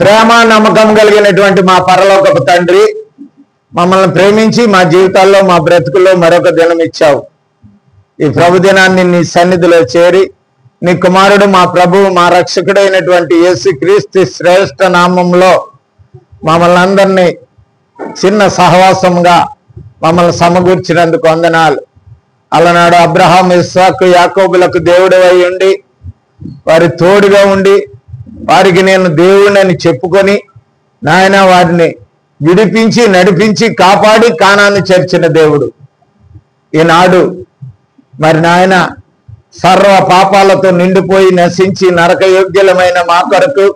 ప్రేమ నమ్మకం కలిగినటువంటి మా పరలోకపు తండ్రి, మమ్మల్ని ప్రేమించి మా జీవితాల్లో మా బ్రతుకుల్లో మరొక దినం ఇచ్చావు. ఈ ప్రభు దినాన్ని నీ సన్నిధిలో చేరి నీ కుమారుడు మా ప్రభువు మా రక్షకుడైనటువంటి యేసుక్రీస్తు శ్రేష్ఠ నామంలో మమ్మల్ని అందరినీ చిన్న సహవాసంగా మమ్మల్ని సమకూర్చినందుకు వందనాలు. అలనాడు అబ్రహాం, ఇస్సాకు, యాకోబులకు దేవుడు అయి ఉండి వారి తోడుగా ఉండి వారికి నేను దేవుడిని చెప్పుకొని నాయన వారిని విడిపించి నడిపించి కాపాడి కానాన్ని చేర్చిన దేవుడు. ఈనాడు మరి నాయన సర్వ పాపాలతో నిండిపోయి నశించి నరకయోగ్యులమైన మా కొరకు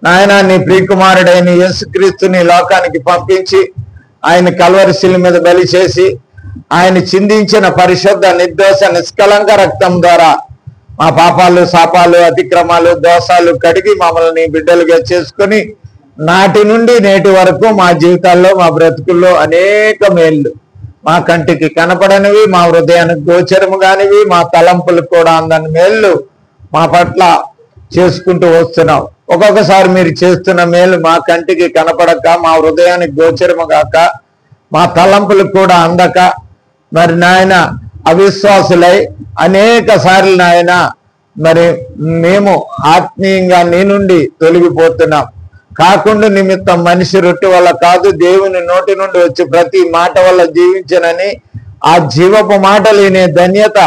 నాయన నీ ప్రియకుమారుడైన యేసుక్రీస్తుని లోకానికి పంపించి ఆయన కల్వరి శిలువ మీద బలి చేసి ఆయన చిందించిన పరిశుద్ధ నిర్దోష నిష్కలంక రక్తం ద్వారా మా పాపాలు, శాపాలు, అతిక్రమాలు, దోషాలు కడిగి మమ్మల్ని బిడ్డలుగా చేసుకొని నాటి నుండి నేటి వరకు మా జీవితాల్లో మా బ్రతుకుల్లో అనేక మేళ్ళు మా కంటికి కనపడనివి, మా హృదయానికి గోచరము కానివి, మా తలంపులకు కూడా అందని మేళ్ళు మా పట్ల చేసుకుంటూ వస్తున్నాం. ఒక్కొక్కసారి మీరు చేస్తున్న మేలు మా కంటికి కనపడక, మా హృదయానికి గోచరము కాక, మా తలంపులకు కూడా అందక మరి నాయన అవిశ్వాసులై అనేక సార్లు నాయన మరి మేము ఆత్మీయంగా నీ నుండి తొలగిపోతున్నాం. కాకుండా నిమిత్తం మనిషి రొట్టె వల్ల కాదు, దేవుని నోటి నుండి వచ్చి ప్రతి మాట వల్ల జీవించనని ఆ జీవపు మాటలు వినే ధన్యత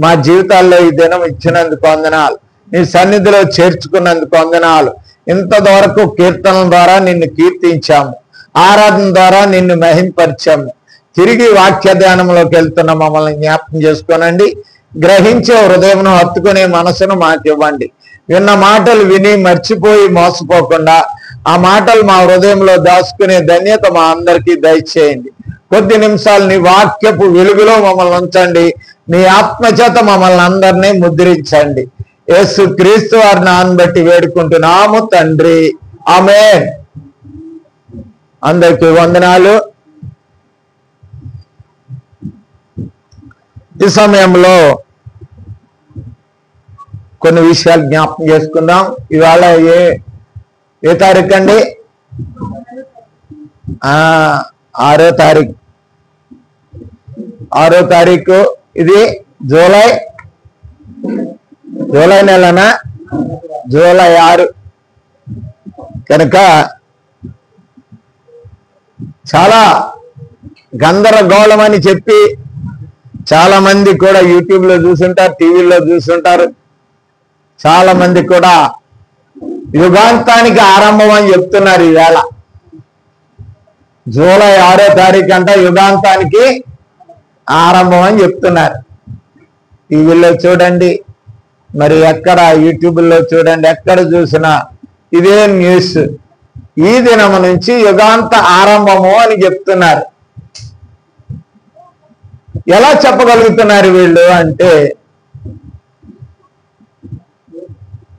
మా జీవితాల్లో ఈ దినం ఇచ్చినందుకు వందనాలు. నీ సన్నిధిలో చేర్చుకున్నందుకు వందనాలు. ఇంతవరకు కీర్తనల ద్వారా నిన్ను కీర్తించాము, ఆరాధన ద్వారా నిన్ను మహింపరిచాము. తిరిగి వాక్య ధ్యానంలోకి వెళ్తున్న మమ్మల్ని జ్ఞాపకం చేసుకోనండి. గ్రహించే హృదయంను హత్తుకునే మనసును మాకు ఇవ్వండి. విన్న మాటలు విని మర్చిపోయి మోసపోకుండా ఆ మాటలు మా హృదయంలో దాచుకునే ధన్యత మా అందరికీ దయచేయండి. కొద్ది నిమిషాలు నీ వాక్యపు వెలుగులో మమ్మల్ని ఉంచండి. నీ ఆత్మచేత మమ్మల్ని అందరినీ ముద్రించండి. యేసు క్రీస్తు వారి నామమును బట్టి వేడుకుంటున్నాము తండ్రి, ఆమేన్. అందరికీ వందనాలు. ఈ సమయంలో కొన్ని విషయాలు జ్ఞాపకం చేసుకుందాం. ఇవాళ ఏ తారీఖు అండి? 6వ తారీఖు. 6వ తారీఖు. ఇది జూలై నెలనా? జూలై 6. కనుక చాలా గందరగోళం అని చెప్పి చాలా మంది కూడా యూట్యూబ్ లో చూసుంటారు, టీవీలో చూసుంటారు. చాలా మంది కూడా యుగాంతానికి ఆరంభం అని చెప్తున్నారు. ఈవేళ జూలై 6వ తారీఖు అంట యుగాంతానికి ఆరంభం అని చెప్తున్నారు. టీవీలో చూడండి, మరి ఎక్కడ యూట్యూబ్లో చూడండి, ఎక్కడ చూసినా ఇదే న్యూస్. ఈ దినం నుంచి యుగాంత ఆరంభము అని చెప్తున్నారు. ఎలా చెప్పగలుగుతున్నారు వీళ్ళు అంటే,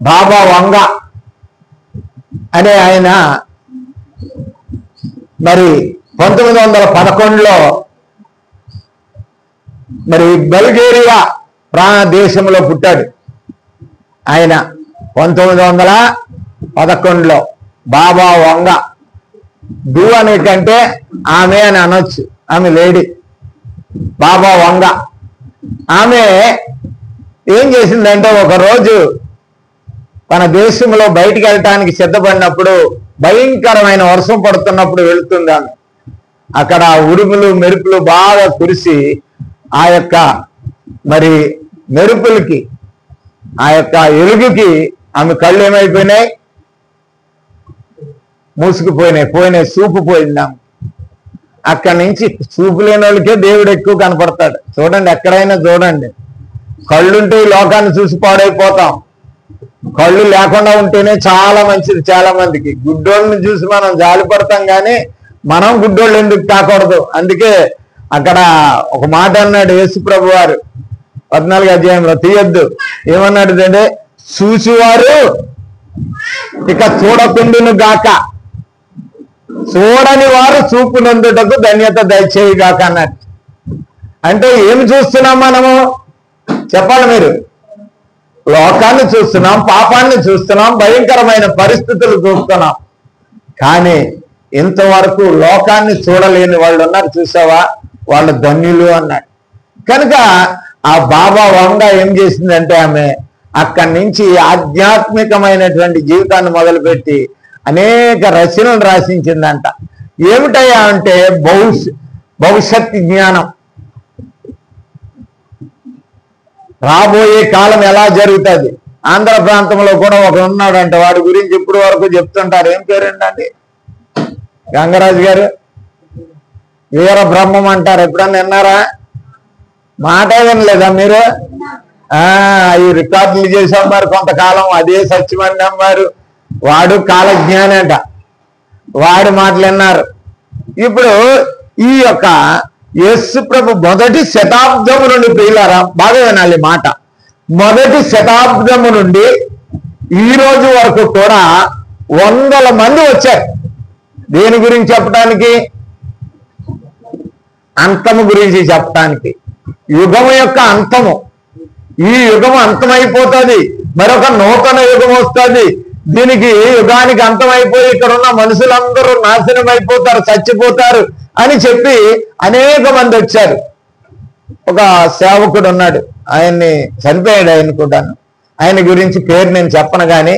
బాబా వంగ అనే ఆయన మరి 1911లో మరి బల్గేరియా దేశంలో పుట్టాడు. ఆయన 1911లో బాబా వంగ. డు అనే కంటే ఆమె అని అనొచ్చు, ఆమె లేడీ బాబా వంగ. ఆమె ఏం చేసిందంటే, ఒకరోజు తన దేశంలో బయటికి వెళ్ళటానికి సిద్ధపడినప్పుడు భయంకరమైన వర్షం పడుతున్నప్పుడు వెళుతుంది ఆమె. అక్కడ ఉరుములు మెరుపులు బాగా కురిసి ఆ యొక్క మరి మెరుపులకి ఆ యొక్క ఎలుగుకి ఆమె కళ్ళు ఏమైపోయినాయి? మూసుకుపోయినాయి, చూపు పోయింది ఆమె. అక్కడి నుంచి చూపు లేని వాళ్ళకే దేవుడు ఎక్కువ కనపడతాడు. చూడండి, ఎక్కడైనా చూడండి, కళ్ళుంటే ఈ లోకాన్ని చూసి పాడైపోతాం. కళ్ళు లేకుండా ఉంటేనే చాలా మంచిది. చాలా మందికి గుడ్డోళ్ళని చూసి మనం జాలి పడతాం, కానీ మనం గుడ్డోళ్ళు ఎందుకు కాకూడదు? అందుకే అక్కడ ఒక మాట అన్నాడు యేసు ప్రభు వారు 14వ అధ్యాయంలో, తీయొద్దు. ఏమన్నాడు అంటే, చూచువారు ఇక చూడకుండును గాక, చూడని వారు చూపునందుటకు ధన్యత దయచేయుగాక అన్నాడు. అంటే ఏమి చూస్తున్నాం మనము? చెప్పాలి మీరు. లోకాన్ని చూస్తున్నాం, పాపాన్ని చూస్తున్నాం, భయంకరమైన పరిస్థితులు చూస్తున్నాం. కానీ ఇంతవరకు లోకాన్ని చూడలేని వాళ్ళు ఉన్నారు, చూసావా, వాళ్ళు ధన్యులు అన్నాడు. కనుక ఆ బాబా వంగ ఏం చేసిందంటే ఆమె అక్కడి నుంచి ఆధ్యాత్మికమైనటువంటి జీవితాన్ని మొదలుపెట్టి అనేక రచనలు రాసించిందంట. ఏమిటయ్యా అంటే భవిష్యత్ జ్ఞానం, రాబోయే కాలం ఎలా జరుగుతుంది. ఆంధ్ర ప్రాంతంలో కూడా ఒక ఉన్నాడంట, వాడి గురించి ఇప్పుడు వరకు చెప్తుంటారు. ఏం పేరేంటండి? గంగరాజు గారు, వీర బ్రహ్మం అంటారు. ఎప్పుడన్నా విన్నారా? మాట వినలేదా మీరు? ఈ రికార్డులు చేసాం మరి కొంతకాలం, అదే సత్యమని అమ్మారు. వాడు కాలజ్ఞాని అంట, వాడి మాటలు విన్నారు. ఇప్పుడు ఈ యొక్క యేసు ప్రభు మొదటి శతాబ్దము నుండి, ప్రియులారా బాగా వినాలి మాట, మొదటి శతాబ్దము నుండి ఈ రోజు వరకు కూడా 100 మంది వచ్చారు. దేని గురించి చెప్పడానికి? అంతము గురించి చెప్పడానికి. యుగము యొక్క అంతము. ఈ యుగం అంతమైపోతుంది, మరొక నూతన యుగం వస్తుంది. దీనికి యుగానికి అంతమైపోయి ఇక్కడ ఉన్న మనుషులందరూ నాశనం అయిపోతారు, చచ్చిపోతారు అని చెప్పి అనేక మంది వచ్చారు. ఒక సేవకుడు ఉన్నాడు, ఆయన్ని చనిపోయాడు. ఆయన కూడాను, ఆయన గురించి పేరు నేను చెప్పను, కానీ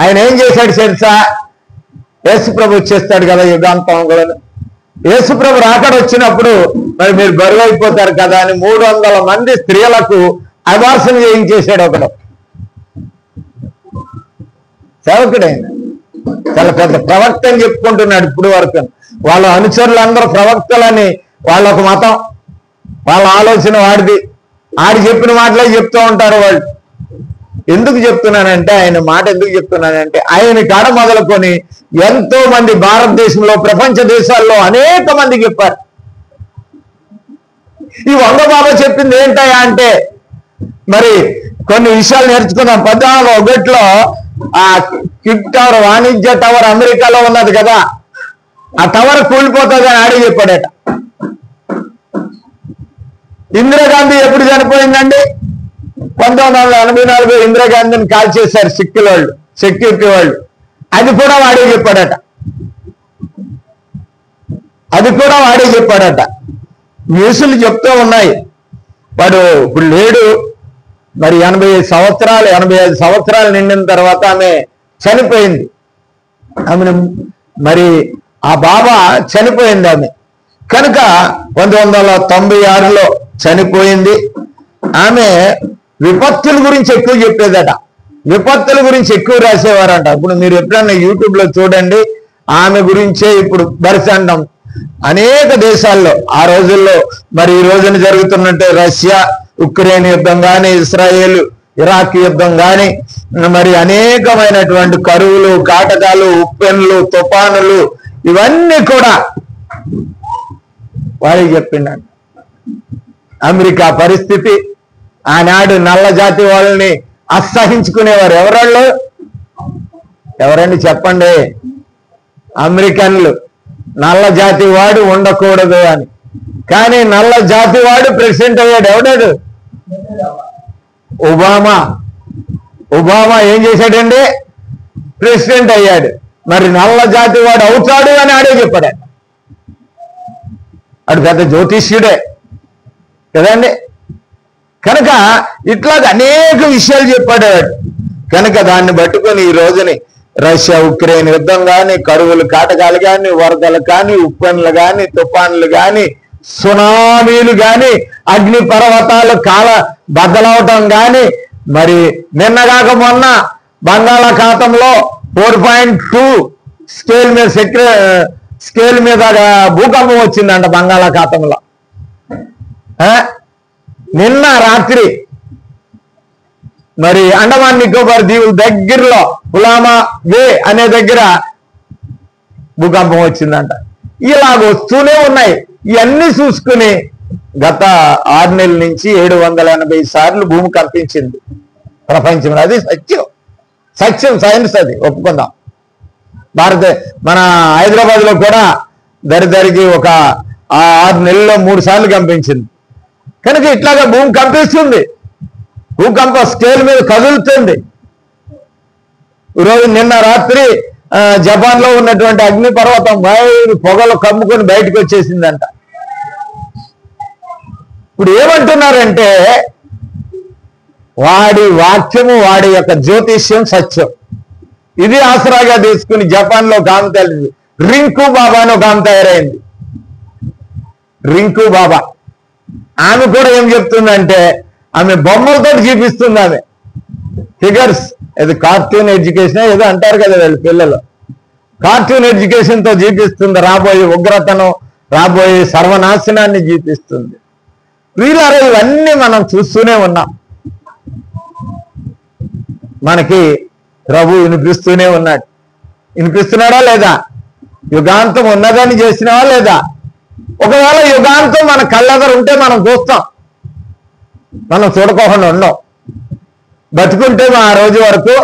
ఆయన ఏం చేశాడు తెలుసా? యేసు ప్రభు వచ్చేస్తాడు కదా యుగాంతంలో. యేసు ప్రభు రాకడ వచ్చినప్పుడు మరి మీరు బరువు అయిపోతారు కదా అని 300 మంది స్త్రీలకు అబార్షన్ చేయించేశాడు ఒకడు. సేవకుడైన చాలా పెద్ద ప్రవక్త అని చెప్పుకుంటున్నాడు ఇప్పుడు వరకు. వాళ్ళ అనుచరులందరూ ప్రవక్తలని వాళ్ళొక మతం, వాళ్ళ ఆలోచన వాడిది. ఆడి చెప్పిన మాటలే చెప్తూ ఉంటారు వాళ్ళు. ఎందుకు చెప్తున్నానంటే, ఆయన మాట ఎందుకు చెప్తున్నానంటే, ఆయన కాడ మొదలుకొని ఎంతో మంది భారతదేశంలో, ప్రపంచ దేశాల్లో అనేక మంది చెప్పారు. ఈ వంగ బాబా చెప్పింది ఏంటయ్యా అంటే, మరి కొన్ని విషయాలు నేర్చుకుందాం. 1401లో ఆ కిడ్ టవర్, వాణిజ్య టవర్ అమెరికాలో ఉన్నది కదా, ఆ టవర్ కూలిపోతుంది అని ఆడి చెప్పాడట. ఇందిరాగాంధీ ఎప్పుడు చనిపోయిందండి? 1984 ఇందిరాగాంధీని కాల్ చేశారు సిక్కుల వాళ్ళు, సెక్యూరిటీ వాళ్ళు. అది కూడా వాడే చెప్పాడట. న్యూస్లు చెప్తూ ఉన్నాయి. వాడు ఇప్పుడు లేడు, మరి 85 సంవత్సరాలు నిండిన తర్వాత ఆమె చనిపోయింది. ఆమెను మరి ఆ బాబా చనిపోయింది ఆమె. కనుక 1996లో చనిపోయింది. ఆమె విపత్తుల గురించి ఎక్కువ చెప్పేదట, విపత్తుల గురించి ఎక్కువ రాసేవారంట. ఇప్పుడు మీరు ఎప్పుడన్నా యూట్యూబ్లో చూడండి, ఆమె గురించే ఇప్పుడు బరిసండం అనేక దేశాల్లో. ఆ రోజుల్లో మరి ఈ రోజున జరుగుతున్నట్టే రష్యా ఉక్రెయిన్ యుద్ధం కానీ, ఇస్రాయేల్ ఇరాక్ యుద్ధం కానీ, మరి అనేకమైనటువంటి కరువులు, కాటకాలు, ఉప్పెన్లు, తుఫానులు, ఇవన్నీ కూడా వారికి చెప్పిండంట. అమెరికా పరిస్థితి, ఆనాడు నల్ల జాతి వాళ్ళని అసహించుకునేవారు. ఎవరండి చెప్పండి? అమెరికన్లు. నల్ల జాతి వాడు ఉండకూడదు అని. కానీ నల్ల జాతి వాడు ప్రెసిడెంట్ అయ్యాడు. ఎవడాడు? ఒబామా ఏం చేశాడండి? ప్రెసిడెంట్ అయ్యాడు. మరి నల్ల జాతి వాడు అవుతాడు అని ఆడే చెప్పాడు. అటు పెద్ద జ్యోతిష్యుడే కదండి. కనుక ఇట్లాగ అనేక విషయాలు చెప్పాడు. కనుక దాన్ని పట్టుకొని ఈ రోజుని రష్యా ఉక్రెయిన్ యుద్ధం కానీ, కరువులు కాటకాలు కానీ, వరదలు కానీ, ఉప్పెన్లు కానీ, తుఫాన్లు కానీ, సునామీలు కానీ, అగ్ని పర్వతాలు కాల బద్దలవటం కానీ, మరి నిన్నగాక మొన్న బంగాళాఖాతంలో 4.2 స్కేల్ మీద భూకంపం వచ్చిందంట బంగాళాఖాతంలో. నిన్న రాత్రి మరి అండమాన్ నికోబార్ దీవుల దగ్గరలో పులామా వే అనే దగ్గర భూకంపం వచ్చిందంట. ఇలాగ వస్తూనే ఉన్నాయి. ఇవన్నీ చూసుకుని గత 6 నెలల నుంచి 780 సార్లు భూమి కంపించింది ప్రపంచంలో. అది సత్యం, సైన్స్, అది ఒప్పుకుందాం. మన హైదరాబాద్లో కూడా దరిదరికి ఒక 6 నెలల్లో 3 సార్లు కంపించింది. కనుక ఇట్లాగా భూమి కంపిస్తుంది. భూకంప స్కేల్ మీద కదులుతుంది. ఈరోజు నిన్న రాత్రి జపాన్ లో ఉన్నటువంటి అగ్నిపర్వతం పొగలు కమ్ముకొని బయటకు వచ్చేసిందంట. ఇప్పుడు ఏమంటున్నారంటే వాడి వాక్యము, వాడి యొక్క జ్యోతిష్యం సత్యం. ఇది ఆసరాగా తీసుకుని జపాన్ లో ఒక ఆమె తెలిసింది, రింకు బాబా అని ఒక ఆమె తయారైంది. రింకు బాబా ఆమె కూడా ఏం చెప్తుందంటే ఆమె బొమ్మలతో చూపిస్తుంది. ఆమె ఫిగర్స్, అది కార్టూన్ ఎడ్యుకేషన్ ఏదో అంటారు కదా వీళ్ళు పిల్లలు, కార్టూన్ ఎడ్యుకేషన్ తో చూపిస్తుంది రాబోయే ఉగ్రతను, రాబోయే సర్వనాశనాన్ని చూపిస్తుంది. వీళ్ళారా ఇవన్నీ మనం చూస్తూనే ఉన్నాం. మనకి ప్రభు వినిపిస్తూనే ఉన్నాడు. వినిపిస్తున్నాడా లేదా? యుగాంతం ఉన్నదని చేసినావా లేదా? ఒకవేళ యుగాంతం మన కళ్ళెదర ఉంటే మనం చూస్తాం, మనం చూడకోకుండా ఉండం. బతుకుంటే ఆ రోజు వరకు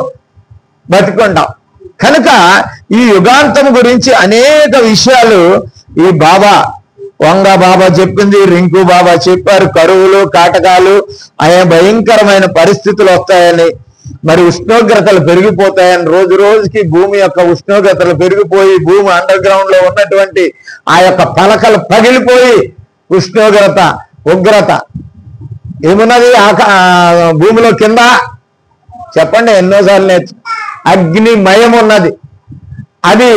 బతుకుంటాం. కనుక ఈ యుగాంతం గురించి అనేక విషయాలు ఈ బాబా, వంగ బాబా చెప్పింది, రింకు బాబా చెప్పారు. కరువులు, కాటకాలు, ఆయా భయంకరమైన పరిస్థితులు వస్తాయని, మరి ఉష్ణోగ్రతలు పెరిగిపోతాయని, రోజు రోజుకి భూమి యొక్క ఉష్ణోగ్రతలు పెరిగిపోయి భూమి అండర్ గ్రౌండ్ లో ఉన్నటువంటి ఆ యొక్క పలకలు పగిలిపోయి ఉష్ణోగ్రత, ఉగ్రత ఏమున్నది భూమిలో కింద చెప్పండి, ఎన్నోసార్లు నేర్చు, అగ్నిమయం ఉన్నది. అది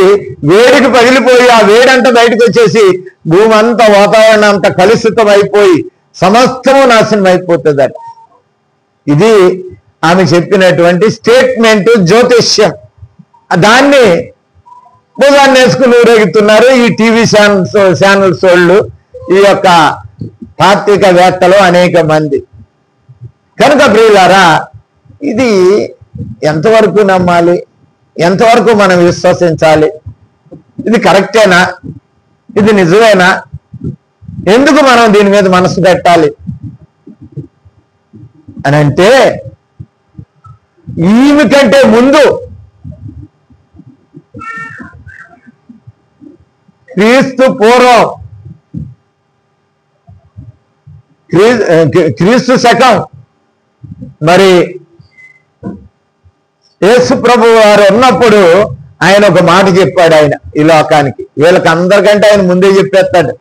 వేడికి పగిలిపోయి ఆ వేడంతా బయటకు వచ్చేసి భూమి అంతా, వాతావరణం అంతా కలుషితం అయిపోయి సమస్తము నాశనం అయిపోతుంది. ఇది ఆమె చెప్పినటువంటి స్టేట్మెంట్, జ్యోతిష్యం. దాన్ని భుజాన్ని వేసుకుని ఊరేగుతున్నారు ఈ టీవీ ఛానల్స్ వాళ్ళు, ఈ యొక్క తాత్వికవేత్తలు అనేక మంది. కనుక ప్రియులారా, ఇది ఎంతవరకు నమ్మాలి, ఎంతవరకు మనం విశ్వసించాలి? ఇది కరెక్టేనా? ఇది నిజమేనా? ఎందుకు మనం దీని మీద మనసు పెట్టాలి అని అంటే, ఈమె కంటే ముందు క్రీస్తు పూర్వం, క్రీస్తు శకం, మరి యేసు ప్రభు వారు ఉన్నప్పుడు ఆయన ఒక మాట చెప్పాడు. ఆయన ఈ లోకానికి, వీళ్ళకి అందరికంటే ఆయన ముందే చెప్పేస్తాడు.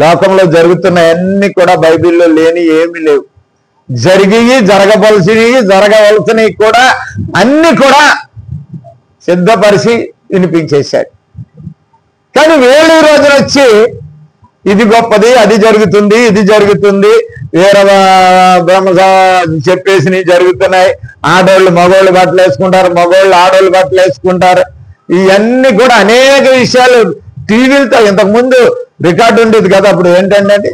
లోకంలో జరుగుతున్న అన్ని కూడా బైబిల్లో లేని ఏమీ లేవు, జరిగి జరగవలసినవి, జరగవలసినవి కూడా అన్ని కూడా సిద్ధపరిచి వినిపించేశాడు. కానీ వేళ రోజున వచ్చి ఇది గొప్పది, అది జరుగుతుంది, ఇది జరుగుతుంది, వేరే బ్రహ్మ చెప్పేసి జరుగుతున్నాయి, ఆడోళ్ళు మగోళ్ళు బట్టలు వేసుకుంటారు, మగోళ్ళు ఆడోళ్ళు బట్టలు వేసుకుంటారు. ఇవన్నీ కూడా అనేక విషయాలు టీవీలతో, ఇంతకుముందు రికార్డు ఉండేది కదా, అప్పుడు ఏంటంటే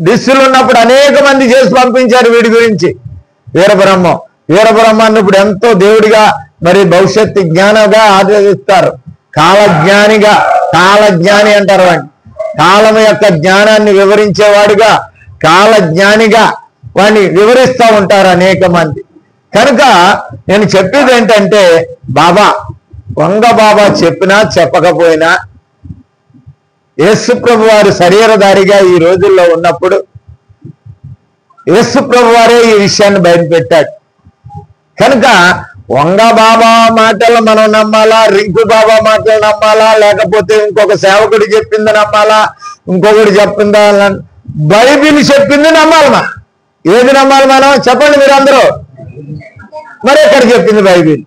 డిస్సులు ఉన్నప్పుడు అనేక మంది చేసి పంపించారు వీడి గురించి. వీరబ్రహ్మాన్ని ఇప్పుడు ఎంతో దేవుడిగా, మరి భవిష్యత్తు జ్ఞానంగా ఆదరిస్తారు. కాలజ్ఞానిగా, కాలజ్ఞాని అంటారు వాడిని, కాలం యొక్క జ్ఞానాన్ని వివరించేవాడుగా, కాలజ్ఞానిగా వాడిని వివరిస్తూ ఉంటారు అనేక మంది. కనుక నేను చెప్పేది ఏంటంటే, బాబా, వంగ బాబా చెప్పినా చెప్పకపోయినా యేసు ప్రభు వారు శరీరధారిగా ఈ రోజుల్లో ఉన్నప్పుడు యేసు ప్రభు వారే ఈ విషయాన్ని బయటపెట్టాడు. కనుక వంగ బాబా మాటలు మనం నమ్మాలా, రింకు బాబా మాటలు నమ్మాలా, లేకపోతే ఇంకొక సేవకుడు చెప్పింది నమ్మాలా, ఇంకొకటి చెప్పిందా? బైబిల్ చెప్పింది నమ్మాలి. మనం ఏది నమ్మాలి? మనం చెప్పండి మీరు అందరూ. మరి ఎక్కడ చెప్పింది బైబిల్?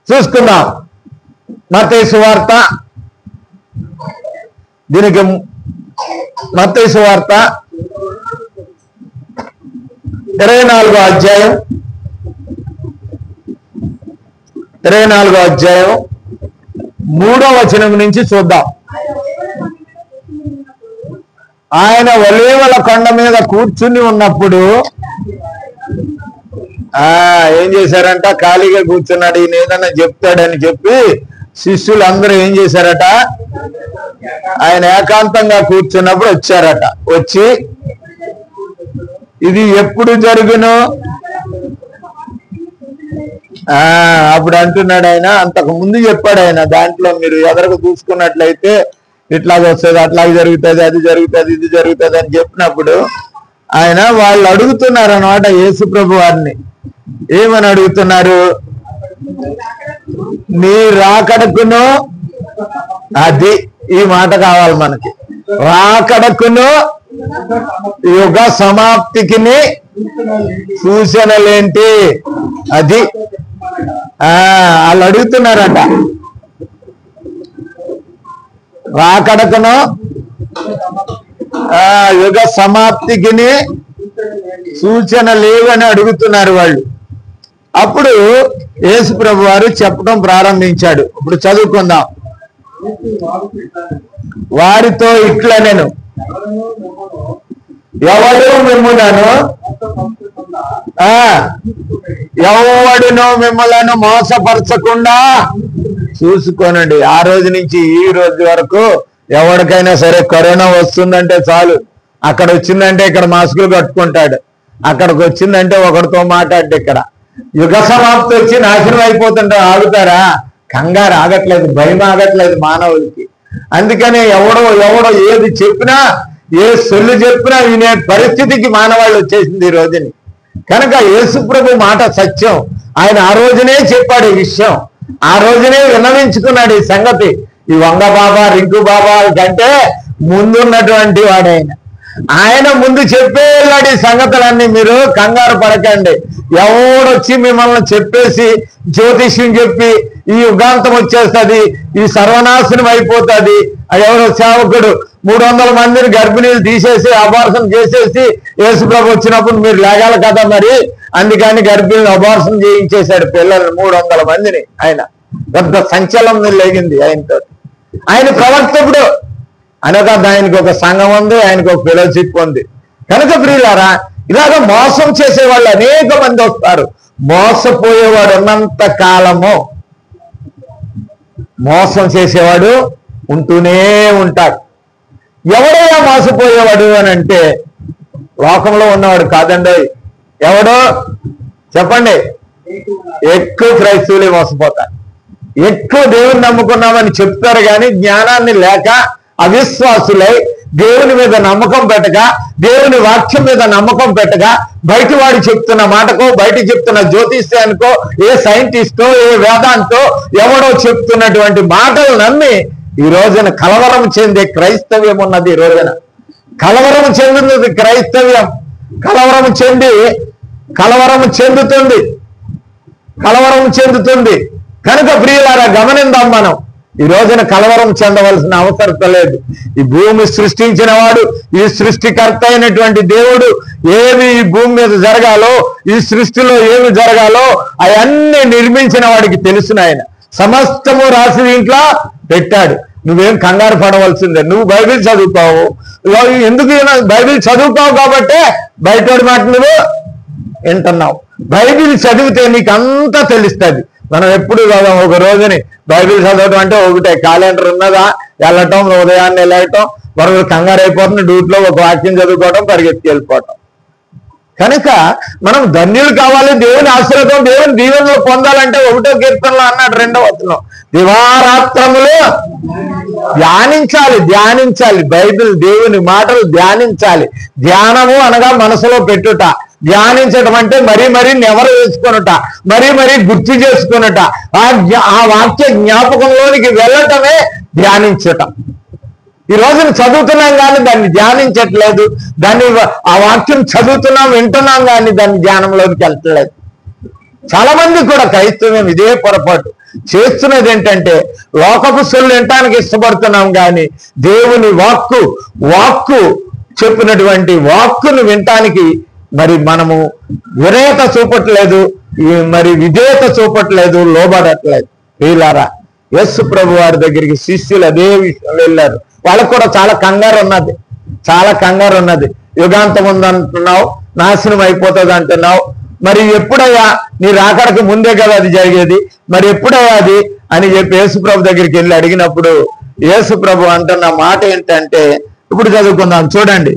చూసుకుందాం. మత్తయి సువార్త, దీనికి మత్తయి సువార్త 24వ అధ్యాయం, 24వ అధ్యాయం 3వ వచనం నుంచి చూద్దాం. ఆయన ఒలీవల కొండ మీద కూర్చుని ఉన్నప్పుడు ఏం చేశారంట? ఖాళీగా కూర్చున్నాడు, ఈయన ఏదన్నా చెప్తాడని చెప్పి శిష్యులు అందరూ ఏం చేశారట? ఆయన ఏకాంతంగా కూర్చున్నప్పుడు వచ్చారట. వచ్చి ఇది ఎప్పుడు జరుగును? అప్పుడు అంటున్నాడు ఆయన, అంతకు ముందు చెప్పాడు ఆయన. దాంట్లో మీరు ఎదరకు చూసుకున్నట్లయితే ఇట్లాగ వస్తుంది, అట్లాగే జరుగుతుంది, అది జరుగుతుంది, ఇది జరుగుతుంది అని చెప్పినప్పుడు వాళ్ళు అడుగుతున్నారు అన్నమాట యేసు ప్రభు వారిని. ఏమని అడుగుతున్నారు? నీ రాకడకును, అది ఈ మాట కావాలి మనకి, రాకడకును యుగ సమాప్తికి సూచనలేంటి? అది వాళ్ళు అడుగుతున్నారట. రాకడకును యుగ సమాప్తికి సూచన లేవని అడుగుతున్నారు వాళ్ళు. అప్పుడు యేసు ప్రభు వారు చెప్పడం ప్రారంభించాడు. ఇప్పుడు చదువుకుందాం. వారితో ఇట్లా, నేను ఎవడు మిమ్ములను ఎవడునో మిమ్మలను మోసపరచకుండా చూసుకోనండి. ఆ రోజు నుంచి ఈ రోజు వరకు ఎవరికైనా సరే కరోనా వస్తుందంటే చాలు, అక్కడ వచ్చిందంటే ఇక్కడ మాస్కులు కట్టుకుంటాడు, అక్కడికి వచ్చిందంటే ఒకరితో మాట్లాడు. ఇక్కడ యుగ సమాప్తి వచ్చి నాశనం అయిపోతుంటే ఆగుతారా? కంగారు ఆగట్లేదు, భయం ఆగట్లేదు మానవులకి. అందుకనే ఎవడో ఏది చెప్పినా, ఏ సొల్లు చెప్పినా వినే పరిస్థితికి మానవాళ్ళు వచ్చేసింది ఈ రోజుని. కనుక యేసు ప్రభు మాట సత్యం. ఆయన ఆ రోజునే చెప్పాడు ఈ విషయం, ఆ రోజునే విన్నవించుకున్నాడు ఈ సంగతి. ఈ వంగ బాబా, రింకు బాబా కంటే ముందున్నటువంటి వాడైన ఆయన ముందు చెప్పే వెళ్ళాడు ఈ సంగతులన్నీ. మీరు కంగారు పడకండి. ఎవడొచ్చి మిమ్మల్ని చెప్పేసి జ్యోతిష్యం చెప్పి ఈ యుగాంతం వచ్చేస్తుంది, ఈ సర్వనాశనం అయిపోతుంది, ఎవరో సేవకుడు 300 మందిని గర్భిణీలు తీసేసి అబార్షన్ చేసేసి యేసు ప్రభు వచ్చినప్పుడు మీరు లేగాలి కదా మరి, అందుకని గర్భిణీలు అబార్షన్ చేయించేశాడు పిల్లల్ని 300 మందిని. ఆయన పెద్ద సంచలనం లేగింది ఆయనతో. ఆయన ప్రవక్తప్పుడు అనగా ఆయనకు ఒక సంఘం ఉంది, ఆయనకు ఒక ఫెలోషిప్ ఉంది. కనుక ప్రియులారా, ఇలాగ మోసం చేసేవాళ్ళు అనేక మంది వస్తారు. మోసపోయేవాడు ఉన్నంత కాలము మోసం చేసేవాడు ఉంటూనే ఉంటాడు. ఎవడైనా మోసపోయేవాడు అని అంటే లోకంలో ఉన్నవాడు కాదండి. ఎవడో చెప్పండి? ఎక్కువ క్రైస్తవులే మోసపోతారు. ఎక్కువ దేవుని నమ్ముకున్నామని చెప్తారు కానీ జ్ఞానాన్ని లేక అవిశ్వాసులై దేవుని మీద నమ్మకం పెట్టగా, దేవుని వాక్యం మీద నమ్మకం పెట్టగా, బయట వాడు చెప్తున్న మాటకో, బయట చెప్తున్న జ్యోతిష్యానికో, ఏ సైంటిస్టో, ఏ వేదాంతో ఎవడో చెప్తున్నటువంటి మాటలు నమ్మి ఈ రోజున కలవరం చెందే క్రైస్తవ్యం ఉన్నది. ఈ రోజున కలవరం చెందుతుంది క్రైస్తవ్యం. కలవరం చెందుతుంది. కనుక ప్రియులారా, గమనిందాం. మనం ఈ రోజున కలవరం చెందవలసిన అవసరం లేదు. ఈ భూమి సృష్టించిన వాడు, ఈ సృష్టికర్త అయినటువంటి దేవుడు ఏమి ఈ భూమి మీద జరగాలో, ఈ సృష్టిలో ఏమి జరగాలో అవన్నీ నిర్మించిన వాడికి తెలుసును. ఆయన సమస్తము రాసి దీంట్లో పెట్టాడు. నువ్వేం కంగారు పడవలసిందే. నువ్వు బైబిల్ చదువుతావు. ఎందుకు బైబిల్ చదువుతావు కాబట్టే బయటోడి మాట నువ్వు వింటున్నావు. బైబిల్ చదివితే నీకు అంతా తెలుస్తుంది. మనం ఎప్పుడు కదా ఒక రోజుని బైబిల్ చదవటం అంటే ఒకటే, క్యాలెండర్ ఉన్నదా, వెళ్ళటం, ఉదయాన్నే వెళ్ళటం, మరొక కంగారు అయిపోతుంది, డ్యూటీలో ఒక వాక్యం చదువుకోవటం, పరిగెత్తి వెళ్ళిపోవటం. కనుక మనం ధన్యులు కావాలి, దేవుని ఆశీర్వాదం, దేవుని దీవెనలో పొందాలంటే 1వ కీర్తనలో అన్నాడు 2వ వచనం, దివారాత్రములు ధ్యానించాలి. బైబిల్ దేవుని మాటలు ధ్యానించాలి. ధ్యానము అనగా మనసులో పెట్టుట, ధ్యానించడం అంటే మరీ నెవరు వేసుకొనుట, మరీ గుర్తు చేసుకొనుట, ఆ వాక్య జ్ఞాపకంలోనికి వెళ్ళటమే ధ్యానించటం. ఈ రోజున చదువుతున్నాం కానీ దాన్ని ధ్యానించట్లేదు. ఆ వాక్యం చదువుతున్నాం, వింటున్నాం కానీ దాన్ని ధ్యానంలోకి వెళ్ళట్లేదు. చాలా మంది కూడా క్రైస్తవ్యం ఇదే పొరపాటు చేస్తున్నది. ఏంటంటే లోకపు సొల్లు వినటానికి ఇష్టపడుతున్నాం కానీ దేవుని వాక్కు చెప్పినటువంటి వాక్కును వినటానికి మరి మనము వినయత చూపట్లేదు, మరి విధేయత చూపట్లేదు, లోబడట్లేదు. వీళ్ళారా, యేసు ప్రభు వారి దగ్గరికి శిష్యులు అదే విషయం వెళ్ళారు. వాళ్ళకు కూడా చాలా కంగారు ఉన్నది. యుగాంతం ఉందంటున్నావు, నాశనం అయిపోతుంది అంటున్నావు, మరి ఎప్పుడయ్యా నీ రాకడకు ముందే కదా అది జరిగేది, మరి ఎప్పుడయ్యా అది అని చెప్పి యేసు ప్రభు దగ్గరికి వెళ్ళి అడిగినప్పుడు యేసు ప్రభు అంటున్న మాట ఏంటంటే, ఇప్పుడు చదువుకుందాం చూడండి.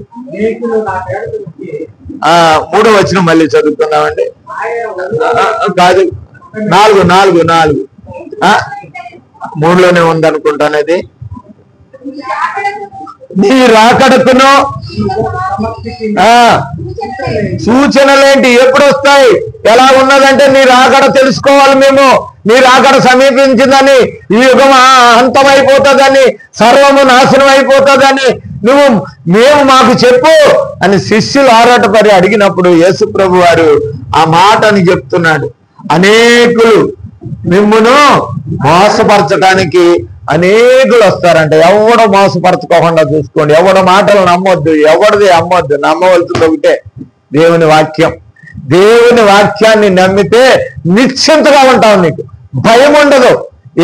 3వ వచనం మళ్ళీ చదువుకుందామండి. కాదు, 4 3లోనే ఉందనుకుంటాను. అది నీ రాకడకును సూచనలేంటి, ఎప్పుడు వస్తాయి, ఎలా ఉన్నదంటే నీ రాకడ తెలుసుకోవాలి మేము. నీ రాకడ సమీపించిందని, ఈ యుగం అంతమైపోతుందని, సర్వము నాశనం అయిపోతుందని మేము మాకు చెప్పు అని శిష్యులు ఆరాటపడి అడిగినప్పుడు యేసు ప్రభు వారు ఆ మాటని చెప్తున్నాడు. అనేకులు మిమ్మును మోసపరచడానికి అనేకులు వస్తారంట. ఎవడో మోసపరచుకోకుండా చూసుకోండి. ఎవడో మాటలు నమ్మొద్దు, ఎవరిది అమ్మొద్దు. నమ్మవలసింది ఒకటే, దేవుని వాక్యం. దేవుని వాక్యాన్ని నమ్మితే నిశ్చింతగా ఉంటావు. నీకు భయం ఉండదు,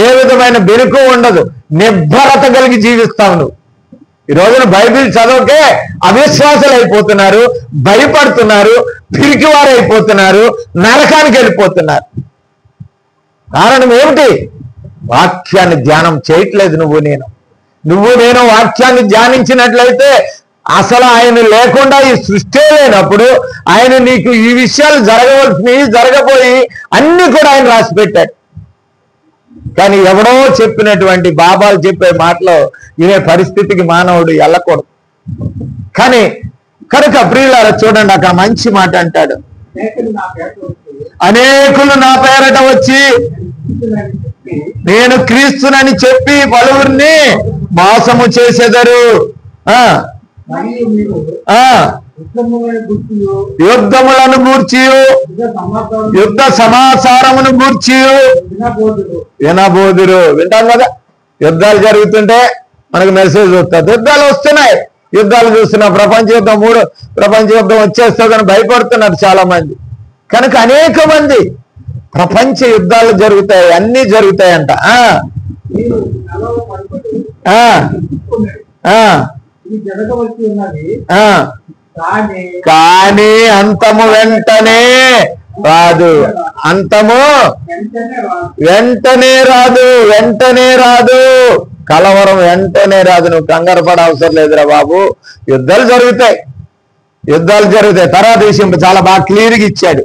ఏ విధమైన బెరుకు ఉండదు, నిర్భరత కలిగి జీవిస్తావు నువ్వు. ఈ రోజున బైబిల్ చదవకే అవిశ్వాసాలు అయిపోతున్నారు, భయపడుతున్నారు, పిరికివారు అయిపోతున్నారు, నరకానికి వెళ్ళిపోతున్నారు. కారణం ఏమిటి? వాక్యాన్ని ధ్యానం చేయట్లేదు. నువ్వు నేను వాక్యాన్ని ధ్యానించినట్లయితే అసలు ఆయన లేకుండా ఈ సృష్టి లేనప్పుడు ఆయన నీకు ఈ విషయాలు జరగవలసినవి జరగబోయి అన్ని కూడా ఆయన రాసి పెట్టాడు. కానీ ఎవడో చెప్పినటువంటి బాబాలు చెప్పే మాటలో వినే పరిస్థితికి మానవుడు వెళ్ళకూడదు. కానీ కనుక ప్రియులారా చూడండి, అక్కడ మంచి మాట అంటాడు. అనేకులు నా పేరట వచ్చి నేను క్రీస్తునని చెప్పి పలువురిని మోసము చేసేదరు. యుద్ధములను గూర్చి, యుద్ధ సమాచారమును గూర్చి వినబోదురు. వింటాం కదా, యుద్ధాలు జరుగుతుంటే మనకు మెసేజ్ వస్తుంది. యుద్ధాలు వస్తున్నాయి, యుద్ధాలు చూస్తున్నా. ప్రపంచ యుద్ధం వచ్చేస్తుందని భయపడుతున్నారు చాలా మంది. కనుక అనేక మంది ప్రపంచ యుద్ధాలు జరుగుతాయి, అన్ని జరుగుతాయంట. కానీ అంతము వెంటనే రాదు. అంతము వెంటనే రాదు. కలవరం వెంటనే రాదు. నువ్వు కంగారు పడ అవసరం లేదురా బాబు. యుద్ధాలు జరుగుతాయి. తర్వాత విషయం చాలా బాగా క్లియర్గా ఇచ్చాడు.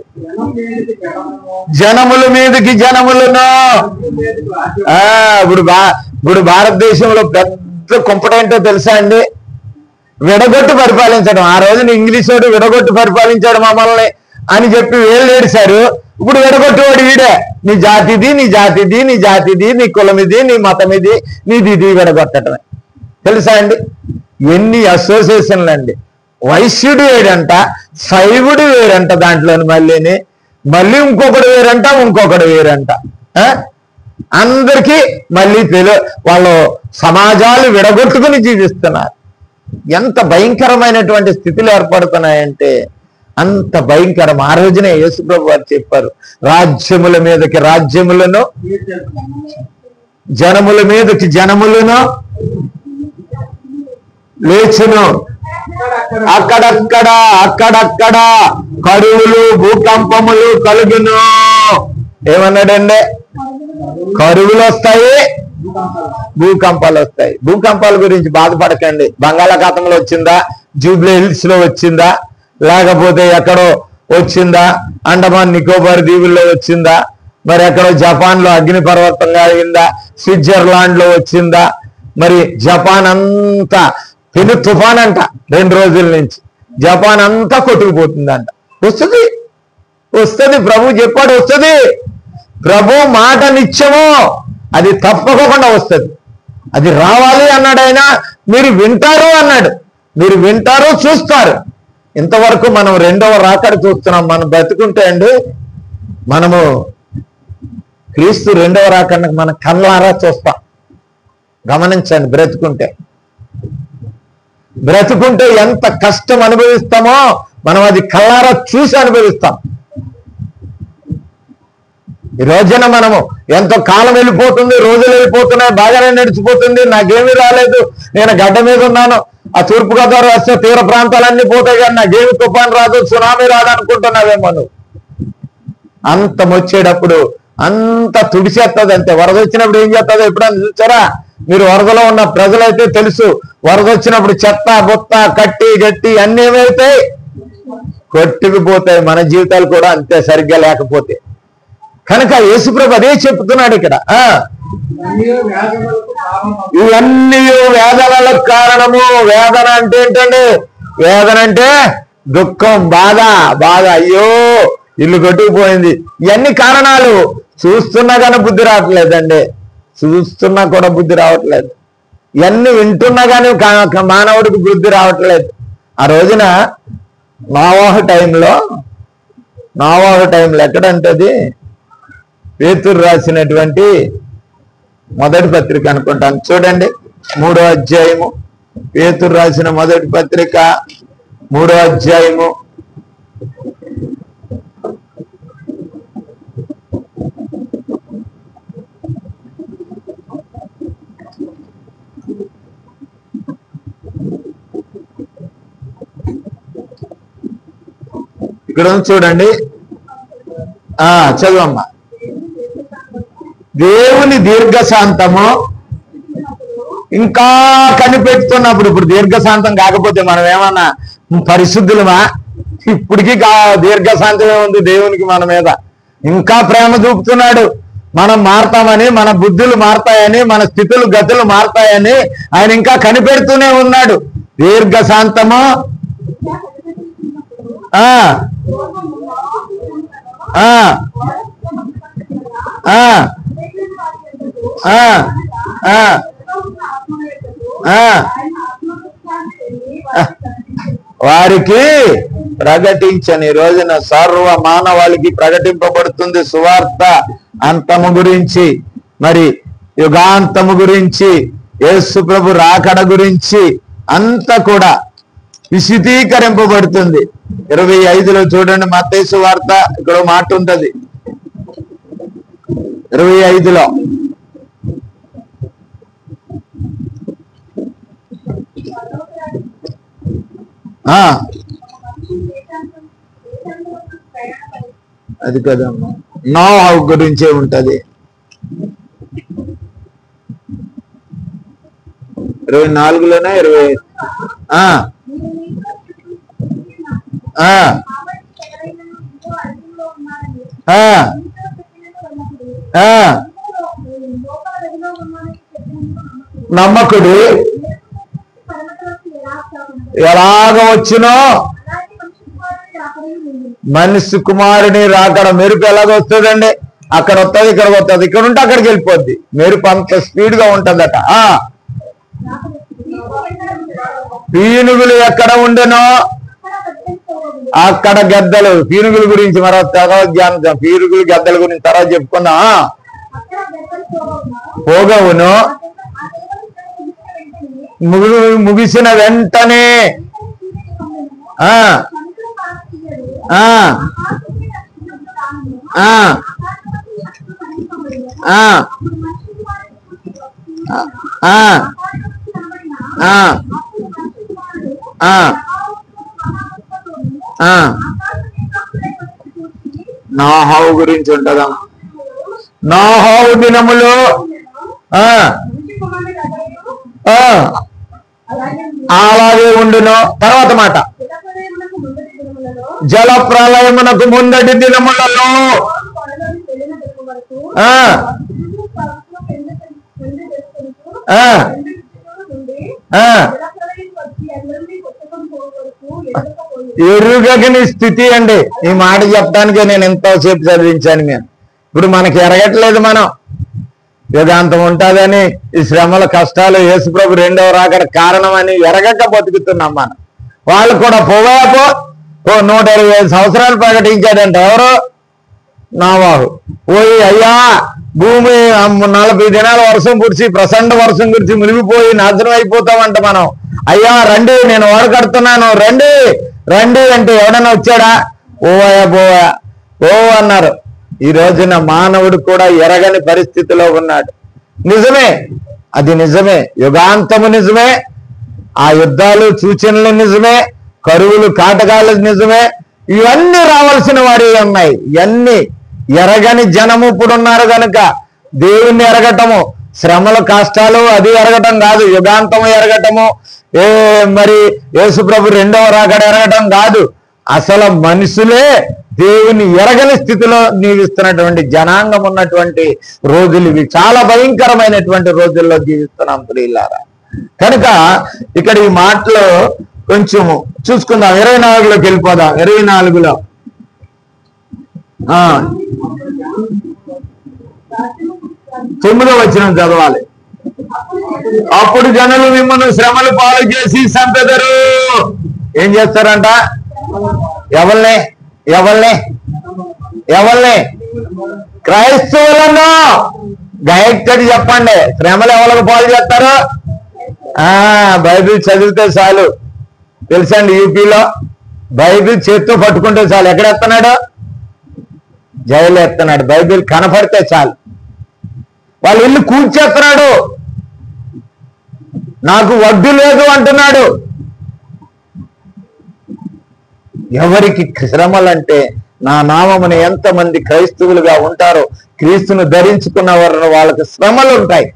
జనముల మీదకి జనములను. ఇప్పుడు భారతదేశంలో పెద్ద కుంపటేంటో తెలుసా అండి? విడగొట్టి పరిపాలించడం. ఆ రోజున ఇంగ్లీష్ వాడు విడగొట్టి పరిపాలించాడు మమ్మల్ని అని చెప్పి వేలు ఏడిశారు. ఇప్పుడు విడగొట్టేవాడు వీడే. నీ జాతిది, నీ కులమిది, నీ మతమిది, నీది విడగొట్టడమే. తెలుసా అండి? ఎన్ని అసోసియేషన్లు అండి. వైశ్యుడు వేరంట, శైవుడు వేరంట, దాంట్లోని మళ్ళీ ఇంకొకడు వేరంట. అందరికీ మళ్ళీ వాళ్ళు సమాజాలు విడగొట్టుకుని జీవిస్తున్నారు. ఎంత భయంకరమైనటువంటి స్థితిలో ఏర్పడుతున్నాయంటే అంత భయంకరం. ఆ రోజునే యేసుప్రభు వారు చెప్పారు, రాజ్యముల మీదకి రాజ్యములను, జనముల మీదకి జనములను లేచును. అక్కడక్కడ కరువులు భూకంపములు కలుగును. ఏమన్నాడండి? కరువులు వస్తాయి, భూకంపాలు వస్తాయి. భూకంపాల గురించి బాధపడకండి. బంగాళాఖాతంలో వచ్చిందా, జూబ్లీ హిల్స్ లో వచ్చిందా, లేకపోతే ఎక్కడో వచ్చిందా, అండమాన్ నికోబార్ దీవుల్లో వచ్చిందా, మరి ఎక్కడో జపాన్ లో అగ్ని పర్వతంగా అయిందా, స్విట్జర్లాండ్ లో వచ్చిందా, మరి జపాన్ అంతా పెను తుఫాన్ అంట. 2 రోజుల నుంచి జపాన్ అంతా కొట్టుకుపోతుందంట. వస్తుంది. ప్రభు చెప్పాడు వస్తుంది. ప్రభు మాట నిత్యము, అది తప్పకుండా వస్తుంది. అది రావాలి అన్నాడు ఆయన. మీరు వింటారు అన్నాడు. మీరు వింటారు, చూస్తారు. ఇంతవరకు మనం 2వ రాకడ చూస్తున్నాం. మనం బ్రతుకుంటే అండి, మనము క్రీస్తు 2వ రాకడకు మన కళ్ళారా చూస్తాం. గమనించండి. బ్రతుకుంటే ఎంత కష్టం అనుభవిస్తామో మనం అది కళ్ళారా చూసి అనుభవిస్తాం. ఈ రోజున మనము ఎంతో కాలం వెళ్ళిపోతుంది, రోజులు వెళ్ళిపోతున్నాయి, బాగానే నడిచిపోతుంది, నాకేమీ రాలేదు, నేను గడ్డ మీద ఉన్నాను, ఆ తూర్పుగోదావరి వస్తే తీర ప్రాంతాలన్నీ పోతాయి కానీ నాకేమి తుఫాన్ రాదు, సునామీ రాదు అనుకుంటున్నావేమో నువ్వు. అంతం వచ్చేటప్పుడు అంత తుడిచేస్తుంది. అంతే. వరద వచ్చినప్పుడు ఏం చేస్తుందో ఎప్పుడైనా చూసారా మీరు? వరదలో ఉన్న ప్రజలైతే తెలుసు. వరద వచ్చినప్పుడు చెత్త బొత్త కట్టి గట్టి అన్నీ ఏమవుతాయి? కొట్టుకుపోతాయి. మన జీవితాలు కూడా అంతే, సరిగ్గా లేకపోతే. కనుక యేసుప్రభు అదే చెప్తున్నాడు ఇక్కడ. ఇవన్నీ వేదనలకు కారణము. వేదన అంటే ఏంటండి? వేదన అంటే దుఃఖం, బాధ. అయ్యో ఇల్లు కొట్టుకుపోయింది. ఇవన్నీ కారణాలు. చూస్తున్నా కానీ బుద్ధి రావట్లేదండి. చూస్తున్నా కూడా బుద్ధి రావట్లేదు. ఇవన్నీ వింటున్నా కానీ మానవుడికి బుద్ధి రావట్లేదు. ఆ రోజున నోవాహు టైంలో ఎక్కడంటది? పేతురు రాసినటువంటి మొదటి పత్రిక అనుకుంటాను. చూడండి, 3వ అధ్యాయము. పేతురు రాసిన మొదటి పత్రిక 3వ అధ్యాయము. ఇక్కడ చూడండి, చదువమ్మా. దేవుని దీర్ఘశాంతము ఇంకా కనిపెడుతున్నప్పుడు, ఇప్పుడు దీర్ఘశాంతం కాకపోతే మనం ఏమన్నా పరిశుద్ధులమా? ఇప్పటికీ దీర్ఘశాంతమే ఉంది దేవునికి మన మీద. ఇంకా ప్రేమ చూపుతున్నాడు. మనం మారతామని, మన బుద్ధులు మారతాయని, మన స్థితులు గతులు మారతాయని ఆయన ఇంకా కనిపెడుతూనే ఉన్నాడు. దీర్ఘశాంతము వారికి ప్రకటించని రోజున సర్వ మానవాళికి ప్రకటింపబడుతుంది సువార్త. అంతము గురించి, మరి యుగాంతము గురించి, యేసు ప్రభు రాకడ గురించి అంతా కూడా విశదీకరింపబడుతుంది. 25లో చూడండి, మత్తయి సువార్త. ఇక్కడ మాట ఉంటది 25లో. అది కదమ్మా, నోవాహు గురించే ఉంటది. 24లోనే 25. నమ్మకుడు ఎలాగ వచ్చినో మనిషి కుమారుని రాకడ మెరుపు ఎలాగ వస్తుందండి? అక్కడ వస్తుంది, ఇక్కడ వస్తుంది, ఇక్కడ ఉంటే అక్కడికి వెళ్ళిపోద్ది. మెరుపు అంత స్పీడ్ గా ఉంటుందట. పీనుగులు ఎక్కడ ఉండెనో అక్కడ గద్దలు. పీనుగుల గురించి మరో తర్వాత ధ్యానం, పీనుగులు గద్దల గురించి తర్వాత చెప్పుకుందాం. పోగవును ముగిసిన వెంటనే నోవాహు గురించి ఉంటదా? నోవాహు దినములు అలాగే ఉండును. తర్వాత మాట, జల ప్రళయమునకు ముందటి దినములలో ఎరుగని స్థితి అండి. ఈ మాట చెప్పడానికే నేను ఎంతోసేపు చదివించాను. నేను ఇప్పుడు మనకి ఎరగట్లేదు. మనం వేదాంతం ఉంటుందని, ఈ శ్రమల కష్టాలు యేసుప్రభు రెండవ రాకడ కారణం అని ఎరగక బతుకుతున్నాం మనం. వాళ్ళు కూడా పోవాపో 125 సంవత్సరాలు ప్రకటించాడంట. ఎవరు? నోవాహు. పోయి అయ్యా భూమి 40 దినాల వర్షం కురిసి, ప్రచండ వర్షం కురిసి మునిగిపోయి నాశనం అయిపోతామంట మనం. అయ్యా రండి, నేను ఓడకడుతున్నాను, రండి రండి అంటే ఎవడన్నా వచ్చాడా? పోవా అన్నారు. ఈ రోజున మానవుడు కూడా ఎరగని పరిస్థితిలో ఉన్నాడు. నిజమే, అది నిజమే. యుగాంతము నిజమే. ఆ యుద్ధాలు సూచనలు నిజమే. కరువులు కాటకాలు నిజమే. ఇవన్నీ రావాల్సిన వారి ఉన్నాయి. ఇవన్నీ ఎరగని జనము ఇప్పుడు ఉన్నారు కనుక దేవుణ్ణి ఎరగటము, శ్రమల కష్టాలు అది ఎరగటం కాదు, యుగాంతము ఎరగటము, మరి యేసుప్రభు రెండవ రాకడ ఎరగటం కాదు. అసలు మనుషులే దేవుని ఎరగని స్థితిలో జీవిస్తున్నటువంటి జనాంగం ఉన్నటువంటి రోజులు ఇవి. చాలా భయంకరమైనటువంటి రోజుల్లో జీవిస్తున్నాం ప్రియులారా. కనుక ఇక్కడ ఈ మాటలో కొంచెం చూసుకుందాం. 24లోకి వెళ్ళిపోదాం. 24లో 9వ వచనం చదవాలి. అప్పుడు జనులు మిమ్మల్ని శ్రమలు పాలు చేసి చంపెదరు. ఏం చేస్తారంట? ఎవరిని? క్రైస్తవులను. గైడ్తోటి చెప్పండి, శ్రమలు ఎవరికి పాలు చేస్తారు? బైబిల్ చదివితే చాలు. తెలుసండి, యూపీలో బైబిల్ చేత్తో పట్టుకుంటే చాలు. ఎక్కడ ఎత్తనాడు? జైలు ఎత్తనాడు. బైబిల్ కనపడితే చాలు. వాళ్ళ ఇల్లు కూల్చేస్తున్నాడు. నాకు వడ్డీ లేదు అంటున్నాడు. ఎవరికి శ్రమలంటే, నా నామమున ఎంతమంది క్రైస్తవులుగా ఉంటారో, క్రీస్తును ధరించుకున్న వారు వాళ్ళకి శ్రమలు ఉంటాయి,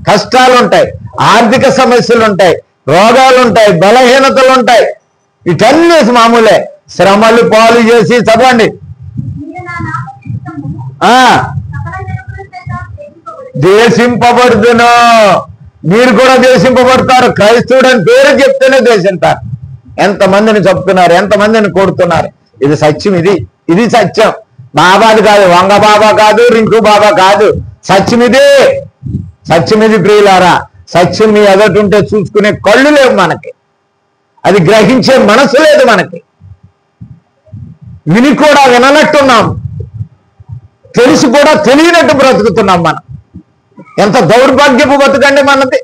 కష్టాలు ఉంటాయి, ఆర్థిక సమస్యలు ఉంటాయి, రోగాలు ఉంటాయి, బలహీనతలు ఉంటాయి. వీటన్నీ మామూలే. శ్రమలు పాలు చేసి చదవండి. దేశింపబడుతును. మీరు కూడా దేశింపబడతారు. క్రైస్తవుడు అని పేరు చెప్తేనే దేశింటారు. ఎంతమందిని చెప్తున్నారు, ఎంతమందిని కొడుతున్నారు. ఇది సత్యం. ఇది సత్యం. బాబాది కాదు, వంగ బాబా కాదు, రింకు బాబా కాదు. సత్యం ఇది ప్రియులారా. సత్యం మీ ఎదుటుంటే చూసుకునే కళ్ళు లేవు మనకి. అది గ్రహించే మనసు లేదు మనకి. విని కూడా విననట్టున్నాం, తెలిసి కూడా తెలియనట్టు బ్రతుకుతున్నాం మనం. ఎంత దౌర్భాగ్యపు బతుకండి మనది.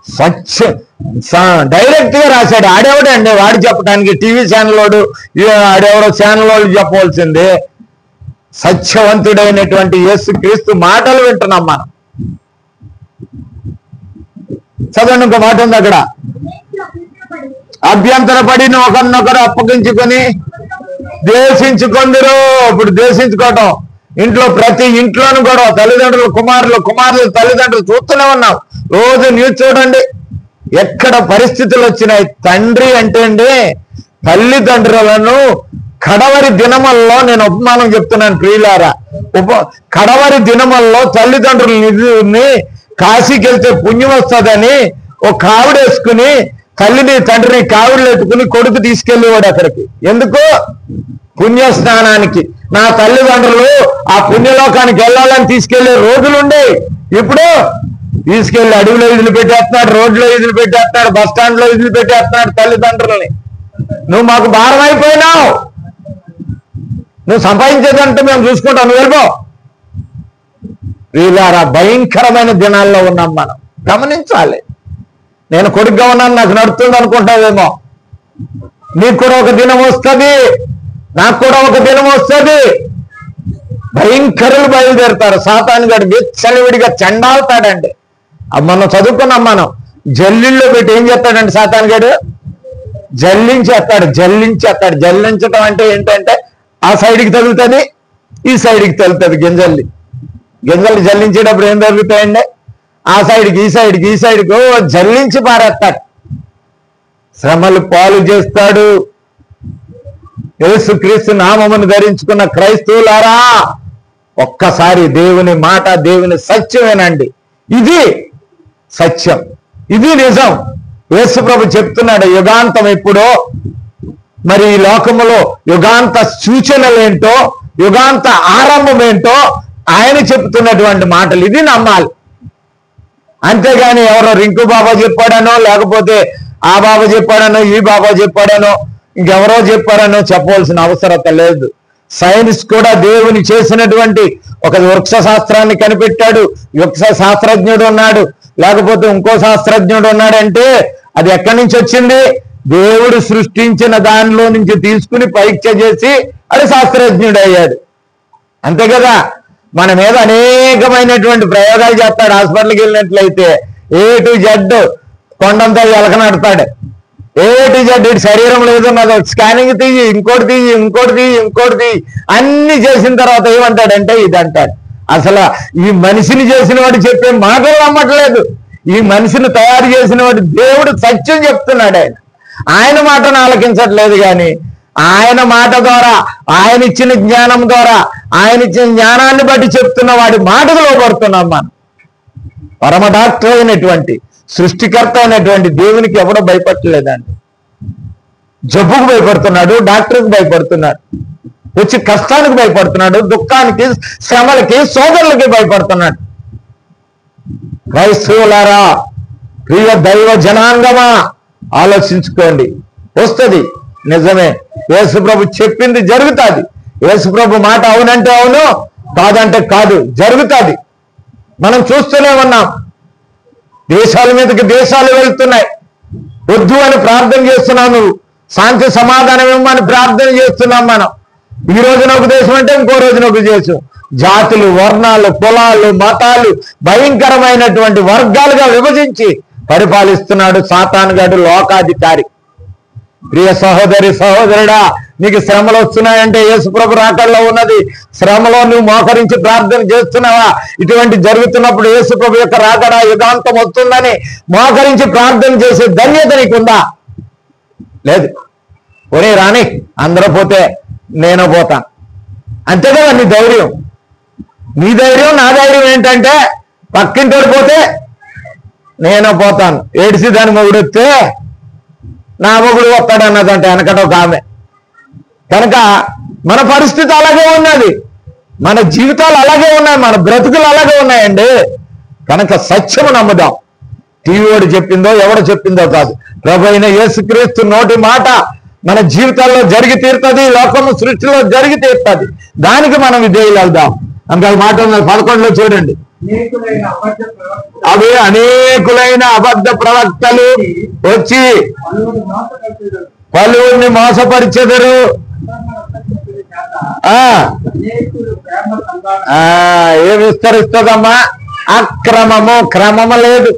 సత్యం డైరెక్ట్ గా రాశాడు. ఆడేవాడే అండి వాడు చెప్పడానికి. టీవీ ఛానల్ వాడు, ఆడెవరో ఛానల్ వాళ్ళు చెప్పవలసింది. సత్యవంతుడైనటువంటి యేసు క్రీస్తు మాటలు వింటున్నాం మనం. చదవండి, ఇంకో మాట ఉంది అక్కడ. అభ్యంతరపడి ఒకరినొకరు అప్పగించుకొని దేశించుకొందరు. ఇప్పుడు దేశించుకోవటం ఇంట్లో, ప్రతి ఇంట్లోనూ కూడా తల్లిదండ్రులు కుమారులు తల్లిదండ్రులు చూస్తూనే ఉన్నాం. రోజు న్యూస్ చూడండి, ఎక్కడ పరిస్థితులు వచ్చినాయి. తండ్రి అంటే అండి, తల్లిదండ్రులను కడవరి దినమల్లో, నేను ఉపమానం చెప్తున్నాను ప్రియులారా, కడవరి దినమల్లో తల్లిదండ్రులని కాశీకి వెళ్తే పుణ్యం వస్తుందని ఒక కావిడేసుకుని తల్లిని తండ్రిని కావిడలు ఎత్తుకుని కొడుకు తీసుకెళ్ళేవాడు అక్కడికి. ఎందుకు? పుణ్యస్నానానికి. నా తల్లిదండ్రులు ఆ పుణ్యలోకానికి వెళ్ళాలని తీసుకెళ్లే రోజులుండే. ఇప్పుడు తీసుకెళ్లి అడవిలో ఇదిలు పెట్టేస్తున్నాడు, రోడ్లో ఇదిలు పెట్టేస్తున్నాడు, బస్ స్టాండ్ లో ఇదిలు పెట్టేస్తున్నాడు తల్లిదండ్రులని. నువ్వు మాకు భారం అయిపోయినావు, నువ్వు సంపాదించేదంటే మేము చూసుకుంటాం, నువ్వు వెళ్ళిపో. వీళ్ళారా భయంకరమైన దినాల్లో ఉన్నాం మనం. గమనించాలి. నేను కొడుకుగా ఉన్నాను, నాకు నడుస్తుంది అనుకుంటావేమో. నీకు కూడా ఒక దినం వస్తుంది, నాకు కూడా ఒక దినం వస్తుంది. భయంకరులు బయలుదేరుతారు. సాతానుగాడు విచ్చలవిడిగా చెండాలుతాడండి. మనం చదువుకున్నాం మనం. జల్లిల్లో పెట్టి ఏం చేస్తాడండి సాతానుగాడు? జల్లించేస్తాడు. జల్లించటం అంటే ఏంటంటే, ఆ సైడ్కి తగులుతుంది, ఈ సైడ్కి తగులుతుంది. గింజలు జల్లించేటప్పుడు ఏం జరుగుతాయండి? ఆ సైడ్కి ఈ సైడ్కి జల్లించి పారేస్తాడు. శ్రమలు పాలు చేస్తాడు. యేసుక్రీస్తు నామమును ధరించుకున్న క్రైస్తవులారా, ఒక్కసారి దేవుని మాట, దేవుని సత్యమేనండి. ఇది సత్యం, ఇది నిజం. యేసుప్రభు చెప్తున్నాడు, యుగాంతం ఎప్పుడో, మరి ఈ లోకములో యుగాంత సూచనలేంటో, యుగాంత ఆరంభం ఏంటో ఆయన చెప్తున్నటువంటి మాటలు. ఇది నమ్మాలి. అంతేగాని ఎవరో రింకు బాబా చెప్పాడనో, లేకపోతే ఆ బాబా చెప్పాడనో, ఈ బాబా చెప్పాడనో, ఇంకెవరో చెప్పారనో చెప్పవలసిన అవసరత లేదు. సైన్స్ కూడా దేవుని చేసినటువంటి ఒక వృక్ష శాస్త్రాన్ని కనిపెట్టాడు. వృక్ష శాస్త్రజ్ఞుడు ఉన్నాడు, లేకపోతే ఇంకో శాస్త్రజ్ఞుడు ఉన్నాడంటే అది ఎక్కడి నుంచి వచ్చింది? దేవుడు సృష్టించిన దానిలో నుంచి తీసుకుని పరీక్ష చేసి అది శాస్త్రజ్ఞుడు అయ్యాడు. అంతే కదా. మన మీద అనేకమైనటువంటి ప్రయోగాలు చేస్తాడు. హాస్పిటల్కి వెళ్ళినట్లయితే A to Z కొండంతా ఎలకనడతాడు. A to Z ఇటు శరీరంలో ఏదన్నదో స్కానింగ్ తీయి, ఇంకోటి తీయి అన్ని చేసిన తర్వాత ఏమంటాడంటే ఇది అంటాడు. అసలు ఈ మనిషిని చేసిన వాడు చెప్పే మాటలు నమ్మట్లేదు. ఈ మనిషిని తయారు చేసిన వాడు దేవుడు సత్యం చెప్తున్నాడు. ఆయన మాటను ఆలకించట్లేదు. కానీ ఆయన మాట ద్వారా, ఆయన ఇచ్చిన జ్ఞానం ద్వారా, ఆయన ఇచ్చిన జ్ఞానాన్ని బట్టి చెప్తున్న వాడి మాటకు లోబడుతున్నాం మనం. పరమ డాక్టర్ అయినటువంటి, సృష్టికర్త అయినటువంటి దేవునికి ఎవడో భయపడలేదండి. జబ్బుకు భయపడుతున్నాడు, డాక్టర్కి భయపడుతున్నాడు, వచ్చి కష్టానికి భయపడుతున్నాడు, దుఃఖానికి, శ్రమలకి, సోదరులకి భయపడుతున్నాడు. క్రైస్తవులారా, ప్రియ దైవ జనాంగమా, ఆలోచించుకోండి. వస్తుంది, నిజమే. యేసుప్రభు చెప్పింది జరుగుతుంది. యేసుప్రభు మాట అవునంటే అవును, కాదంటే కాదు, జరుగుతుంది. మనం చూస్తూనే ఉన్నాం. దేశాల మీదకి దేశాలు వెళ్తున్నాయి. వద్దు అని ప్రార్థన చేస్తున్నావు నువ్వు, శాంతి సమాధానం ఇవ్వమని ప్రార్థన చేస్తున్నాం మనం. ఈ రోజున ఒక దేశం అంటే ఇంకో రోజున ఒక దేశం. జాతులు, వర్ణాలు, కులాలు, మతాలు భయంకరమైనటువంటి వర్గాలుగా విభజించి పరిపాలిస్తున్నాడు సాతానుగాడు, లోకాధికారి. ప్రియ సహోదరి సహోదరుడా, నీకు శ్రమలు వస్తున్నాయంటే యేసుప్రభు రాకడలో ఉన్నది. శ్రమలో నువ్వు మోకరించి ప్రార్థన చేస్తున్నావా? ఇటువంటి జరుగుతున్నప్పుడు యేసుప్రభు యొక్క రాకడ యుగాంతం వస్తుందని మోకరించి ప్రార్థన చేసే ధన్యత నీకుందా? లేదు. ఒరే రాని, అందరూ పోతే నేను పోతాను, అంతే కదా నీ ధైర్యం. నీ ధైర్యం, నా ధైర్యం ఏంటంటే పక్కింటి పోతే నేను పోతాను, ఏడిసి దాని మొగుడు వస్తే నా మొగుడు వస్తాడు అన్నదంటే వెనకట ఒక ఆమె. కనుక మన పరిస్థితి అలాగే ఉన్నది, మన జీవితాలు అలాగే ఉన్నాయి, మన బ్రతుకులు అలాగే ఉన్నాయండి. కనుక సత్యము నమ్ముదాం. టీవీ వాడు చెప్పిందో ఎవడు చెప్పిందో కాదు, ప్రభు అయిన యేసుక్రీస్తు నోటి మాట మన జీవితాల్లో జరిగి తీరుతుంది, లోకము సృష్టిలో జరిగి తీరుతుంది. దానికి మనం విధేయులు అవుదాం. అందుకే మాట 11లో చూడండి, అవి అనేకులైన అబద్ధ ప్రవక్తలు వచ్చి పలువురిని మోసపరిచెదరు. ఏం విస్తరిస్తుందమ్మా? అక్రమము. క్రమము లేదు,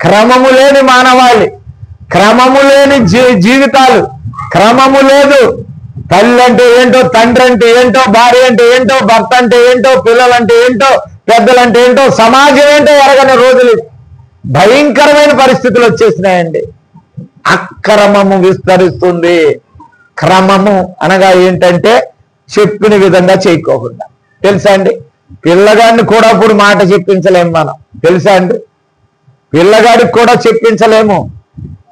క్రమము లేని మానవాళి, క్రమము లేని జీవితాలు, క్రమము లేదు. తల్లి అంటే ఏంటో, తండ్రి అంటే ఏంటో, భార్య అంటే ఏంటో, భర్త అంటే ఏంటో, పిల్లలంటే ఏంటో, పెద్దలంటే ఏంటో, సమాజం ఏంటో ఎరగని రోజులు, భయంకరమైన పరిస్థితులు వచ్చేసినాయండి. అక్రమము విస్తరిస్తుంది. క్రమము అనగా ఏంటంటే చెప్పిన విధంగా చేయకోకుండా. తెలుసా అండి? పిల్లగాడిని కూడా ఇప్పుడు మాట చెప్పించలేము మనం. తెలుసా అండి? పిల్లగాడికి కూడా చెప్పించలేము.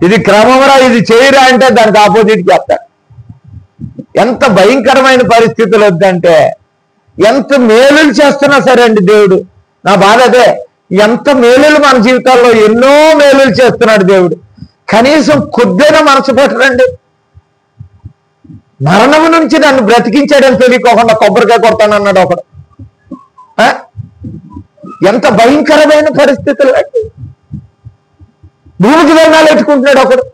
ఇది క్రమమురా, ఇది చేయరా అంటే దానికి ఆపోజిట్ చెప్తాడు. ఎంత భయంకరమైన పరిస్థితులు వద్దంటే, ఎంత మేలులు చేస్తున్నా సరే అండి దేవుడు. నా బాధ అదే, ఎంత మేలులు మన జీవితాల్లో ఎన్నో మేలులు చేస్తున్నాడు దేవుడు. కనీసం కొద్దిగా మనసు పెట్టరండి. మరణము నుంచి నన్ను బ్రతికించాడని తెలియకోకుండా కొబ్బరికాయ కొడతానన్నాడు ఒకడు. ఎంత భయంకరమైన పరిస్థితులు అండి. భూమికి దండాలు ఎట్టుకుంటున్నాడు ఒకడు.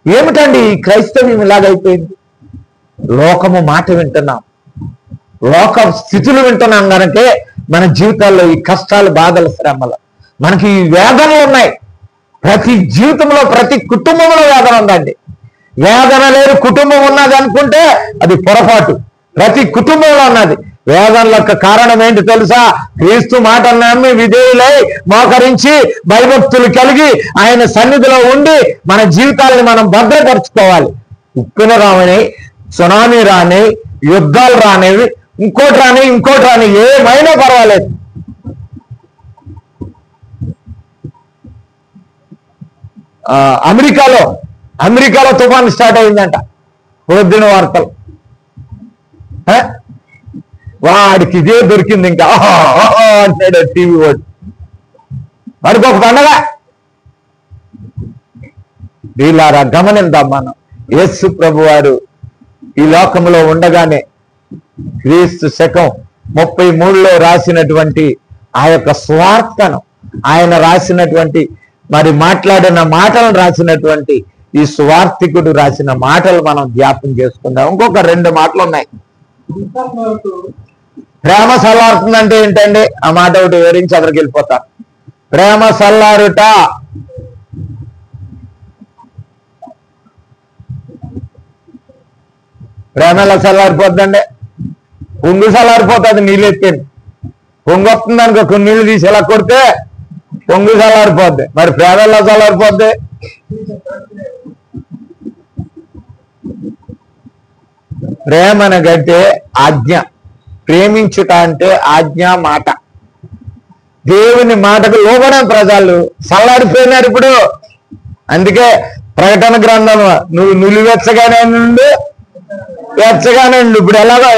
ఏమిటండి ఈ క్రైస్తవ్యం ఇలాగైపోయింది? లోకము మాట వింటున్నాం, లోక స్థితులు వింటున్నాం కనుక మన జీవితాల్లో ఈ కష్టాలు, బాధలు, శ్రమలు, మనకి ఈ వేదనలు ఉన్నాయి. ప్రతి జీవితంలో, ప్రతి కుటుంబంలో వేదన ఉందండి. వేదన లేని కుటుంబం ఉన్నది అనుకుంటే అది పొరపాటు. ప్రతి కుటుంబంలో ఉన్నది. వేదనలకు కారణం ఏంటి తెలుసా? క్రీస్తు మాటలు నమ్మి విధేయులై మోకరించి భయభక్తులు కలిగి ఆయన సన్నిధిలో ఉండి మన జీవితాలను మనం భద్రపరచుకోవాలి. ఉప్పిన రావని, సునామీ రాని, యుద్ధాలు రానివి, ఇంకోటి రాని, ఏమైనా పర్వాలేదు. అమెరికాలో తుఫాను స్టార్ట్ అయిందంట. పొద్దున వార్తలు. వాడికి ఇదే దొరికింది. ఇంకా అంటాడు టీవీ వాడికి ఒక పండగ. వీళ్ళారా గమనిద్దాం మనం. యేసు ప్రభు వారు ఈ లోకంలో ఉండగానే క్రీస్తు శకం 33లో రాసినటువంటి ఆ యొక్క స్వార్థను, ఆయన రాసినటువంటి మరి మాట్లాడిన మాటలను రాసినటువంటి ఈ స్వార్థికుడు రాసిన మాటలు మనం జ్ఞాపం చేసుకుందాం. ఇంకొక 2 మాటలు ఉన్నాయి. ప్రేమ సల్లారుతుందంటే ఏంటండి? ఆ మాట ఒకటి వివరించి అక్కడికి వెళ్ళిపోతా. ప్రేమ సల్లారుట. ప్రేమ ఎలా చల్లారిపోద్దండి? పొంగు చల్లారిపోతుంది నీళ్ళు ఎత్తింది. పొంగు వస్తుంది అనుకో, కొన్ని నీళ్ళు తీసి ఎలా కొడితే పొంగు చల్లారిపోద్ది. మరి ప్రేమ ఎలా చల్లారిపోద్ది? ప్రేమ అనగంటే ఆజ్ఞ, ప్రేమించుట అంటే ఆజ్ఞ మాట. దేవుని మాటకు లోబడిన ప్రజలు చల్లారిపోయినారు ఇప్పుడు. అందుకే ప్రకటన గ్రంథం, నువ్వు నులివెచ్చగానే నుండి వెచ్చగానే ఉండు, ఇప్పుడు ఎలాగో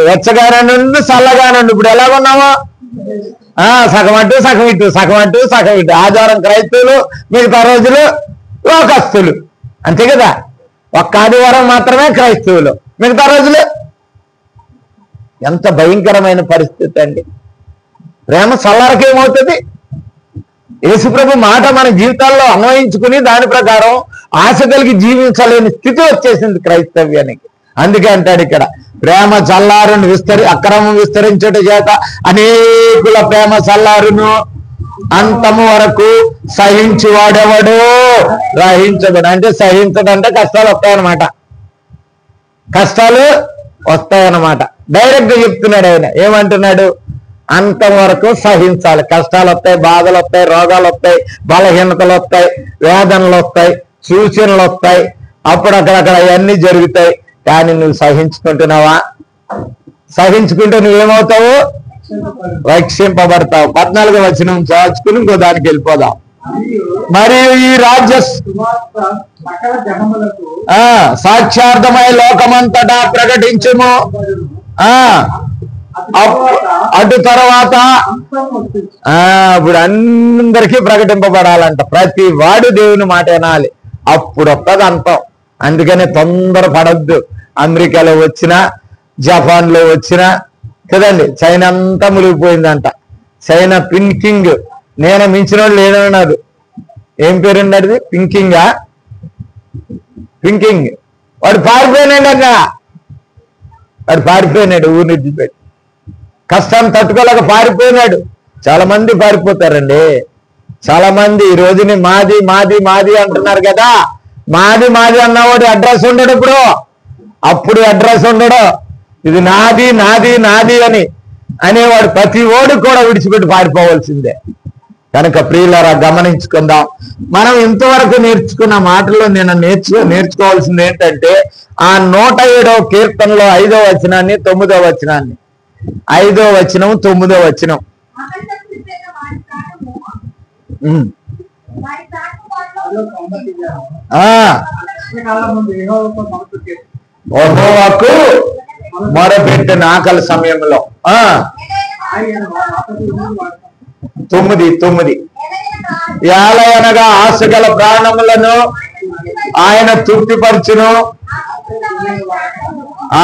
వెచ్చగానే నుండి చల్లగానే ఉండు, ఇప్పుడు ఎలాగున్నావా? సగం అటు సగం ఇటు, సగం అటు సగం ఇటు. ఆదివారం క్రైస్తవులు, మిగతా రోజులు లోకస్తులు, అంతే కదా. ఒక్క ఆదివారం మాత్రమే క్రైస్తవులు, మిగతా రోజులు. ఎంత భయంకరమైన పరిస్థితి అండి. ప్రేమ చల్లారకేమవుతుంది? యేసుప్రభు మాట మన జీవితాల్లో అన్వయించుకుని దాని ప్రకారం ఆశ కలిగి జీవించలేని స్థితి వచ్చేసింది క్రైస్తవ్యానికి. అందుకే అంటాడు ఇక్కడ, ప్రేమ చల్లారును అక్రమం విస్తరించుట చేత అనేకుల ప్రేమ చల్లారును, అంతము వరకు సహించువాడెవడు గ్రహించబడు. అంటే సహించడం అంటే కష్టాలు వస్తాయన్నమాట, కష్టాలు వస్తాయన్నమాట. డైరెక్ట్ గా చెప్తున్నాడు ఆయన. ఏమంటున్నాడు? అంతం వరకు సహించాలి. కష్టాలు వస్తాయి, బాధలు వస్తాయి, రోగాలు వస్తాయి, బలహీనతలు వస్తాయి, వేదనలు వస్తాయి, సూచనలు వస్తాయి, అప్పుడు అక్కడక్కడ అవన్నీ జరుగుతాయి. కానీ నువ్వు సహించుకుంటున్నావా? సహించుకుంటే నువ్వేమవుతావు? రక్షింపబడతావు. 14వ వచనం చాచుకుని ఇంకో దానికి వెళ్ళిపోదాం. మరియు ఈ రాజ్య సాక్ష్యార్థమై లోకమంతటా ప్రకటించుము. అటు తర్వాత ఇప్పుడు అందరికీ ప్రకటింపబడాలంట. ప్రతి వాడు దేవుని మాట వినాలి, అప్పుడు వస్తుంది అంతం. అందుకనే తొందర పడద్దు. అమెరికాలో వచ్చినా, జపాన్లో వచ్చినా కదండి, చైనా అంతా మునిగిపోయిందంట. చైనా పింకింగ్, నేను మించిన వాళ్ళు లేదన్నాడు. ఏం పేరుండి అది? పింకింగా? పింకింగ్. వాడు పారిపోయినాడు అన్న, వాడు పారిపోయినాడు ఊరి నుంచి పెట్టి. కష్టాన్ని తట్టుకోలేక పారిపోయినాడు. చాలా మంది పారిపోతారండి. చాలా మంది ఈ రోజుని మాది మాది మాది అంటున్నారు కదా. మాది మాది అన్నవాడు అడ్రస్ ఉండడు ఇప్పుడు. అప్పుడు అడ్రస్ ఉండడు. ఇది నాది నాది నాది అని అనేవాడు ప్రతి ఓడు కూడా విడిచిపెట్టి పారిపోవాల్సిందే. కనుక ప్రియులారా గమనించుకుందాం. మనం ఇంతవరకు నేర్చుకున్న మాటల్లో నేను నేర్చుకోవాల్సింది ఏంటంటే, ఆ 107వ కీర్తనలో 5వ వచనాన్ని 9వ వచనాన్ని, 5వ వచనం 9వ వచనం. యెహోవాకు మొరపెట్టిన ఆకలి సమయంలో 9 ఏలయనగా ఆశగల ప్రాణములను ఆయన తృప్తిపరచును,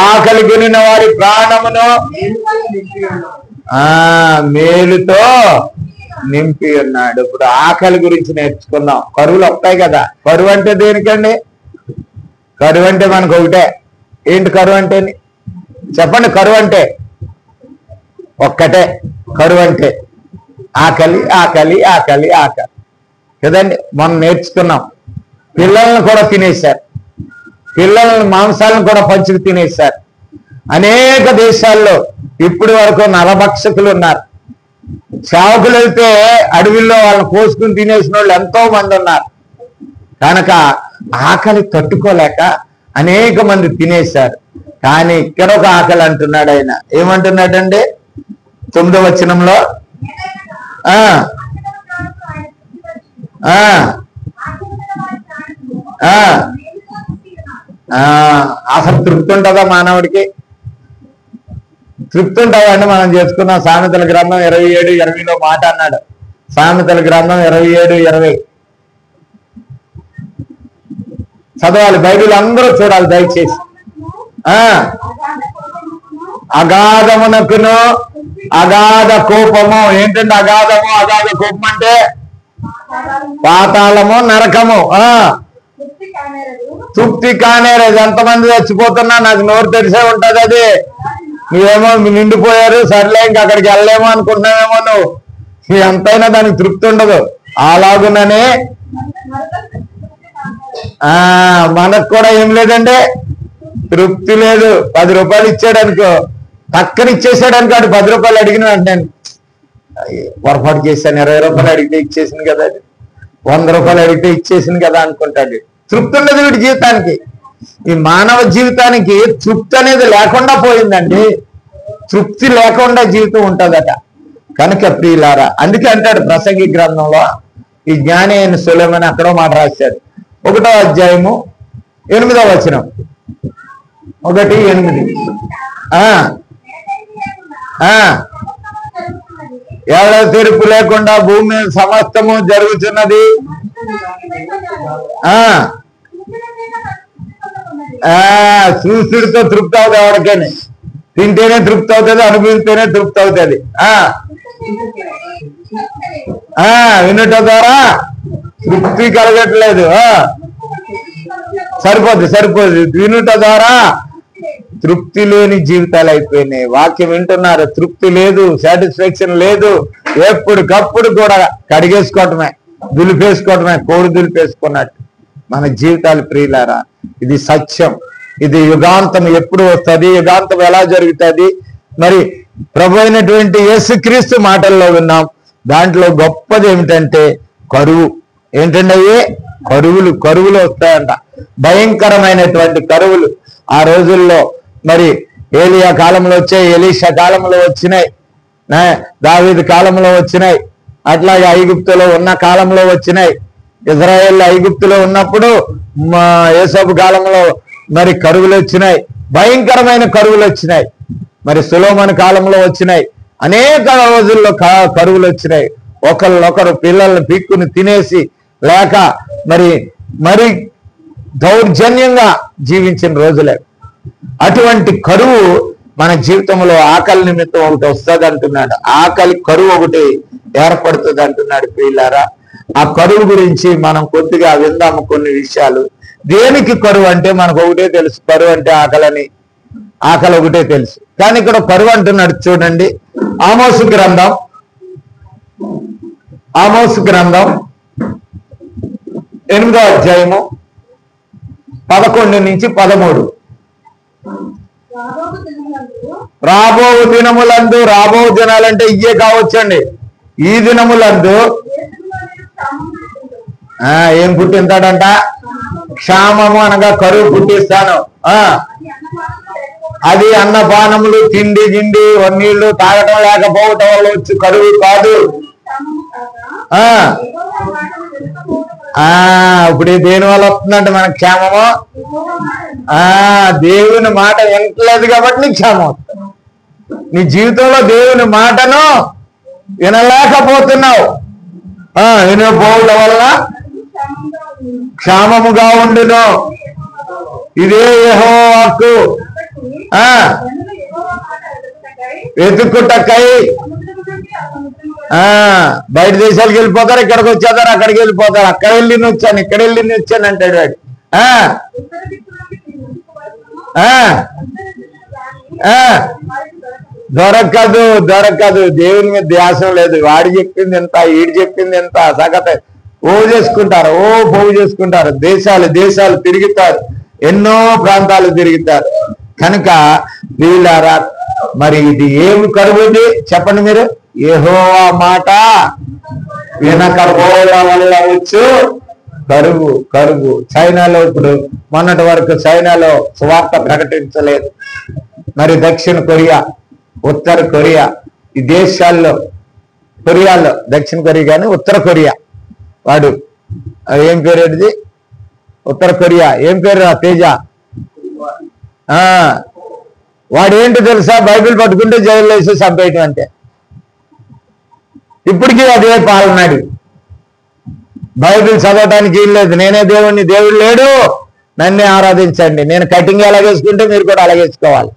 ఆకలి కొనిన వారి ప్రాణమును మేలుతో నింపి ఉన్నాడు. ఇప్పుడు ఆకలి గురించి నేర్చుకుందాం. కరువులు వస్తాయి కదా. కరువు అంటే దేనికండి? కరువు అంటే మనకు ఒకటే. ఏంటి కరువు అంటే? చెప్పండి. కరువు అంటే ఒక్కటే. కరువు అంటే ఆకలి ఆకలి ఆకలి ఆకలి కదండి. మనం నేర్చుకున్నాం. పిల్లలను కూడా తినేశారు, పిల్లలను మాంసాలను కూడా పంచుకు తినేశారు. అనేక దేశాల్లో ఇప్పటి వరకు నరభక్షకులు ఉన్నారు. సేవకులు వెళ్తే అడవిల్లో వాళ్ళని కోసుకుని తినేసిన వాళ్ళు ఎంతో మంది ఉన్నారు. కనుక ఆకలి తట్టుకోలేక అనేక మంది తినేశారు. కానీ ఇక్కడ ఒక ఆకలి అంటున్నాడు ఆయన. ఏమంటున్నాడండి? 9వ వచనంలో అసలు తృప్తి ఉంటుందా మానవుడికి? తృప్తి ఉంటుందండి. మనం చేసుకున్నాం. సామెతల గ్రంథం 27:20లో మాట అన్నాడు. సామెతల గ్రంథం 27:20 చదవాలి. బైబిల్ అందరూ చూడాలి దయచేసి. అగాధమునకును అగాధ కోపము. ఏంటంటే అగాధము అగాధ కోపం అంటే పాతాళము నరకము. తృప్తి కానేరేది. ఎంతమంది చచ్చిపోతున్నా నాకు నోరు తెరిసే ఉంటది. అది నువ్వేమో నిండిపోయారు, సర్లే ఇంక అక్కడికి వెళ్ళలేమో అనుకుంటున్నావేమో నువ్వు. ఎంతైనా దానికి తృప్తి ఉండదు. అలాగుననే మనకు కూడా ఏం లేదంటే తృప్తి లేదు. 10 రూపాయలు ఇచ్చాడు అనుకో, పక్కన ఇచ్చేసాడు అనుకో, 10 రూపాయలు అడిగిన వెంటనే పొరపాటు చేశాను, 20 రూపాయలు అడిగితే ఇచ్చేసింది కదా, 100 రూపాయలు అడిగితే ఇచ్చేసింది కదా అనుకుంటాడు. తృప్తి ఉండదు వీడి జీవితానికి. ఈ మానవ జీవితానికి తృప్తి అనేది లేకుండా పోయిందండి. తృప్తి లేకుండా జీవితం ఉంటుందట. కనుక ప్రియులారా, అందుకే అంటాడు ప్రసంగి గ్రంథంలో, ఈ జ్ఞాని అయిన సొలొమోను అక్కడో మాట రాశాడు, 1వ అధ్యాయము 8వ వచనం, 1:8. ఎవడ తెరుపు లేకుండా భూమి మీద సమస్తము జరుగుతున్నది. చూసుడితో తృప్తి అవుతుంది. ఎవరికైనా తింటేనే తృప్తి అవుతుంది, అనుభవిస్తేనే తృప్తి అవుతుంది. వినుట ద్వారా తృప్తి కలగట్లేదు. సరిపోదు. వినుట ద్వారా తృప్తి లేని జీవితాలు అయిపోయినాయి. వాక్యం వింటున్నారు, తృప్తి లేదు, సాటిస్ఫాక్షన్ లేదు. ఎప్పటికప్పుడు కూడా కడిగేసుకోవటమే, దులిపేసుకోవటమే, కోడి దులిపేసుకున్నట్టు మన జీవితాలు. ప్రియులారా, ఇది సత్యం. ఇది యుగాంతం ఎప్పుడు వస్తుంది, యుగాంతం ఎలా జరుగుతుంది, మరి ప్రభు అయినటువంటి యేసుక్రీస్తు మాటల్లో విన్నాం. దాంట్లో గొప్పది ఏమిటంటే కరువు. ఏంటంటే అయ్యే కరువులు వస్తాయంట, భయంకరమైనటువంటి కరువులు. ఆ రోజుల్లో మరి ఏలియా కాలంలో వచ్చాయి, ఎలీషా కాలంలో వచ్చినాయి, దావీదు కాలంలో వచ్చినాయి, అట్లాగే ఐగుప్తులో ఉన్న కాలంలో వచ్చినాయి. ఇజ్రాయేల్ ఐగుప్తులో ఉన్నప్పుడు యేసోబు కాలంలో మరి కరువులు వచ్చినాయి, భయంకరమైన కరువులు వచ్చినాయి. మరి సొలొమోను కాలంలో వచ్చినాయి, అనేక రోజుల్లో కరువులు వచ్చినాయి. ఒకళ్ళొకరు పిల్లల్ని పీక్కుని తినేసి లేక మరి దౌర్జన్యంగా జీవించిన రోజులే. అటువంటి కరువు మన జీవితంలో ఆకలి నిమిత్తం ఒకటి వస్తుంది అంటున్నాడు. ఆకలి కరువు ఒకటి ఏర్పడుతుంది అంటున్నాడు. ప్రియులారా, ఆ కరువు గురించి మనం కొద్దిగా విందాము కొన్ని విషయాలు. దేనికి కరువు అంటే మనకు ఒకటే తెలుసు, కరువు అంటే ఆకలని. ఆకలి ఒకటే తెలుసు, కానీ ఇక్కడ కరువు అంటున్నాడు. చూడండి, ఆమోసు గ్రంథం 8వ అధ్యాయము 11 నుంచి 13. రాబో దినములందు, రాబో దినాలంటే ఇయ్యే కావచ్చండి. ఈ దినములందు ఏం పుట్టిస్తాడంట? క్షామము అనగా కరువు పుట్టిస్తాను. అది అన్నపానములు, తిండి గిండి, నీళ్లు తాగటం లేకపోవటం వల్ల వచ్చి కరువు కాదు. ఇప్పుడు దేని వల్ల వస్తుందంటే మనకు క్షేమము? దేవుని మాట వినట్లేదు కాబట్టి నీకు క్షేమం వస్తుంది. నీ జీవితంలో దేవుని మాటను వినలేకపోతున్నావు. వినకపోవడం వల్ల క్షేమముగా ఉండును. ఇదే యెహోవా వాక్కు. వెతుక్కుటకై బయట దేశాలకు వెళ్ళిపోతారు, ఇక్కడికి వచ్చేస్తారు, అక్కడికి వెళ్ళిపోతారు. అక్కడ వెళ్ళి వచ్చాను, ఇక్కడ వెళ్ళి వచ్చాను అంటాడు వాడు. దొరకదు. దేవుని మీద ధ్యాసం లేదు. వాడు చెప్పింది ఎంత, వీడు చెప్పింది ఎంత, సగత పోగు చేసుకుంటారు. దేశాలు తిరుగుతారు, ఎన్నో ప్రాంతాలు తిరుగుతారు. కనుక వీళ్ళారా, మరి ఇది ఏమి కరువుంది చెప్పండి మీరు? యెహోవా మాట వినకపోవడం వల్ల వచ్చు కరువు. చైనాలో ఇప్పుడు మొన్నటి వరకు చైనాలో సువార్త ప్రకటించలేదు. మరి దక్షిణ కొరియా, ఉత్తర కొరియా, ఈ దేశాల్లో, కొరియాలో దక్షిణ కొరియా కానీ ఉత్తర కొరియా, వాడు ఏం పేరు ఇది? ఉత్తర కొరియా ఏం పేరు? తేజ. వాడేంటి తెలుసా? బైబిల్ పట్టుకుంటే జైల్లో వేసి చంపేయటం అంటే. ఇప్పటికీ అదే పాలనాడు. బైబిల్ చదవటానికి ఏం లేదు. నేనే దేవుణ్ణి, దేవుడు లేడు, నన్నే ఆరాధించండి. నేను కటింగ్ ఎలాగేసుకుంటే మీరు కూడా అలాగేసుకోవాలి.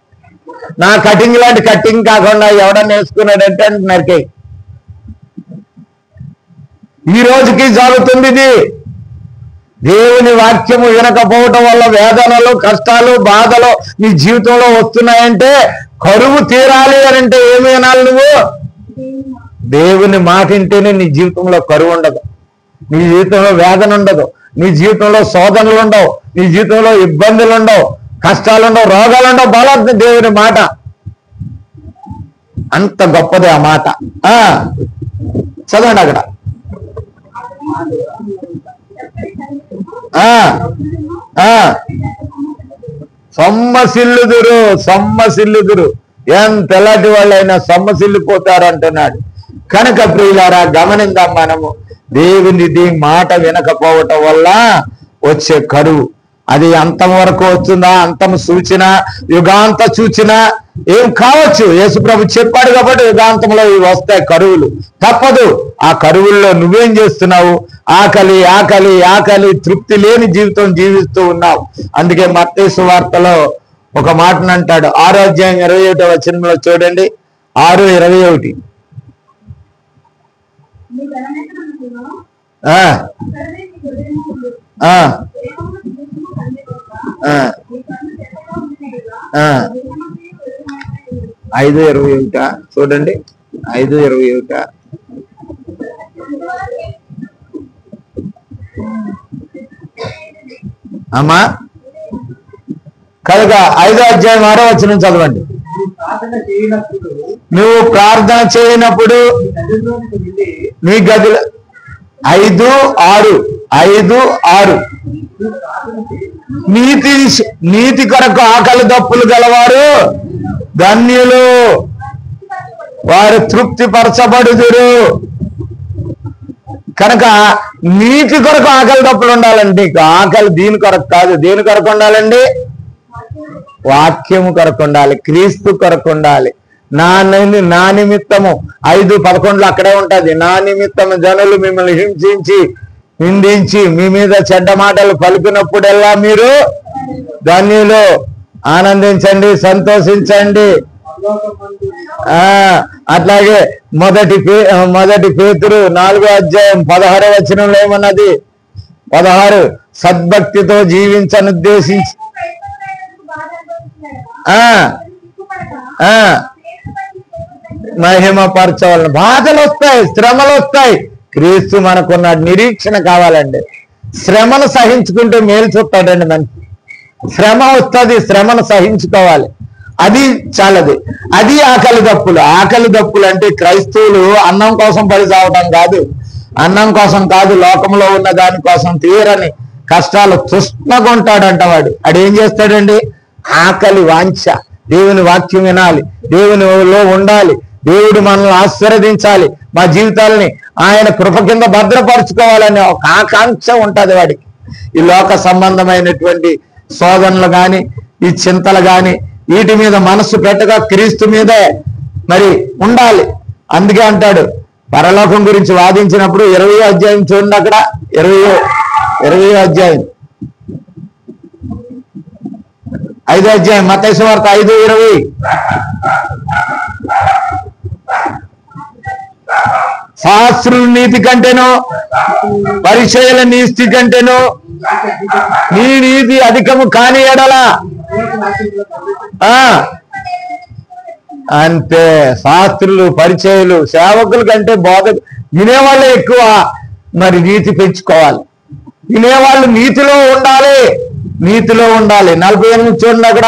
నా కటింగ్ లాంటి కటింగ్ కాకుండా ఎవడన్నా వేసుకున్నాడంటే నరికే. ఈ రోజుకి జరుగుతుంది ఇది. దేవుని వాక్యము వినకపోవటం వల్ల వేదనలు, కష్టాలు, బాధలు నీ జీవితంలో వస్తున్నాయంటే, కరువు తీరాలి అని అంటే ఏమి వినాలి నువ్వు? దేవుని మాట వింటేనే నీ జీవితంలో కరువు ఉండదు, నీ జీవితంలో వేదన ఉండదు, నీ జీవితంలో శోధనలు ఉండవు, నీ జీవితంలో ఇబ్బందులు ఉండవు, కష్టాలు ఉండవు, రోగాలు ఉండవు. బలవుతుంది దేవుని మాట. అంత గొప్పది ఆ మాట. చదవండి అక్కడ. సొమ్మసిల్లుదురు, సొమ్మసిల్లుదురు. ఎంత ఎలాంటి వాళ్ళైనా సొమ్మసిల్లిపోతారు అంటున్నాడు. కనుక ప్రియులారా, గమనిద్దాం మనము. దేవునిది మాట వినకపోవటం వల్ల వచ్చే కరువు, అది అంతం వరకు వస్తుందా, అంతం సూచన, యుగాంత సూచన ఏం కావచ్చు. యేసుప్రభు చెప్పాడు కాబట్టి యుగాంతంలో ఇవి వస్తాయి కరువులు, తప్పదు. ఆ కరువుల్లో నువ్వేం చేస్తున్నావు? ఆకలి ఆకలి ఆకలి, తృప్తి లేని జీవితం జీవిస్తూ ఉన్నావు. అందుకే మత్తయి సువార్తలో ఒక మాటను అంటాడు, 6వ అధ్యాయం 21వ వచనంలో చూడండి, 6:21. ఆ 5:21 చూడండి, 5:21. అమ్మా కనుక 5వ అధ్యాయం 6వ వచనం చదవండి. నువ్వు ప్రార్థన చేయనప్పుడు నీ గదిలో 5:6 నీతి కొరకు ఆకలి దప్పులు గలవారు ధన్యులు, వారు తృప్తి పరచబడుదురు. కనుక నీతి కొరకు ఆకలి దప్పులు ఉండాలండి. ఆకలి దీని కొరకు కాదు. దేని కొరకు ఉండాలండి? వాక్యము కొరకు ఉండాలి, క్రీస్తు కొరకు ఉండాలి. నా నిమిత్తము 5:11 అక్కడే ఉంటది. నా నిమిత్తము జనులు మిమ్మల్ని హింసించి నిందించి మీ మీద చెడ్డ మాటలు పలికినప్పుడల్లా మీరు ధన్యులు, ఆనందించండి, సంతోషించండి. అట్లాగే మొదటి పేతురు 4వ అధ్యాయం 16వ వచనంలో ఏమన్నది? 16 సద్భక్తితో జీవించనుద్దేశించి మహిమపరచవలను. బాధలు వస్తాయి, శ్రమలు వస్తాయి. క్రీస్తు మనకున్న నిరీక్షణ కావాలండి. శ్రమను సహించుకుంటే మేలు చూస్తాడండి మనకి. శ్రమ వస్తుంది, శ్రమను సహించుకోవాలి. అది చాలది. అది ఆకలి దప్పులు. ఆకలి దప్పులు అంటే క్రైస్తవులు అన్నం కోసం పడి చావటం కాదు, అన్నం కోసం కాదు, లోకంలో ఉన్న దానికోసం తీరని కష్టాలు తృష్ణగుంటాడంట వాడు. అడేం చేస్తాడండి? ఆకలి వాంఛ, దేవుని వాక్యం వినాలి, దేవునిలో ఉండాలి, దేవుడు మనల్ని ఆశీర్వదించాలి, మా జీవితాలని ఆయన కృప కింద భద్రపరుచుకోవాలనే ఒక ఆకాంక్ష ఉంటుంది వాడికి. ఈ లోక సంబంధమైనటువంటి శోధనలు కానీ, ఈ చింతలు కానీ, వీటి మీద మనస్సు పెట్టగా క్రీస్తు మీదే మరి ఉండాలి. అందుకే అంటాడు, పరలోకం గురించి వాదించినప్పుడు 20వ అధ్యాయం చూడండి, అక్కడ 20వ అధ్యాయం 5వ అధ్యాయం మత్తయి సువార్త 5:20. శాస్త్రుల నీతి కంటేనో పరిచయుల నీతి కంటేనో నీ నీతి అధికము కాని ఎడలా. అంతే. శాస్త్రులు పరిచయులు సేవకుల కంటే బోధ వినేవాళ్ళే ఎక్కువ. మరి నీతి పెంచుకోవాలి, వినేవాళ్ళు నీతిలో ఉండాలి, నీతిలో ఉండాలి. 48 చూడండి, అక్కడ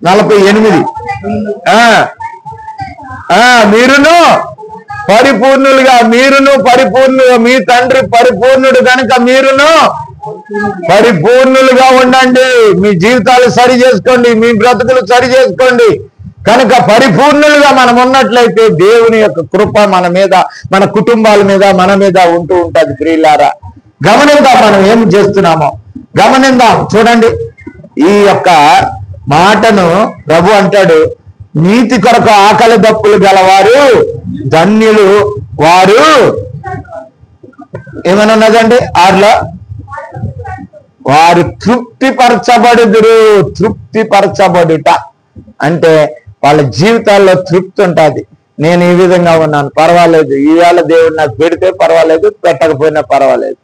48. మీరును పరిపూర్ణులుగా మీ తండ్రి పరిపూర్ణుడు కనుక మీరును పరిపూర్ణులుగా ఉండండి. మీ జీవితాలు సరి చేసుకోండి, మీ బ్రతుకులు సరి చేసుకోండి. కనుక పరిపూర్ణులుగా మనం ఉన్నట్లయితే దేవుని యొక్క కృప మన మీద, మన కుటుంబాల మీద, మన మీద ఉంటూ ఉంటుంది. ప్రియులారా, గమనిద్దాం మనం ఏం చేస్తున్నామో, గమనిద్దాం. చూడండి, ఈ యొక్క మాటను ప్రభు అంటాడు, నీతి కొరకు ఆకలి దప్పులు గలవారు ధన్యులు, వారు ఏమని ఉన్నదండి 6లో, వారు తృప్తిపరచబడుదురు. తృప్తిపరచబడుట అంటే వాళ్ళ జీవితాల్లో తృప్తి ఉంటుంది. నేను ఈ విధంగా ఉన్నాను, పర్వాలేదు, ఈవేళ దేవుడు నాకు పెడితే పర్వాలేదు, పెట్టకపోయినా పర్వాలేదు,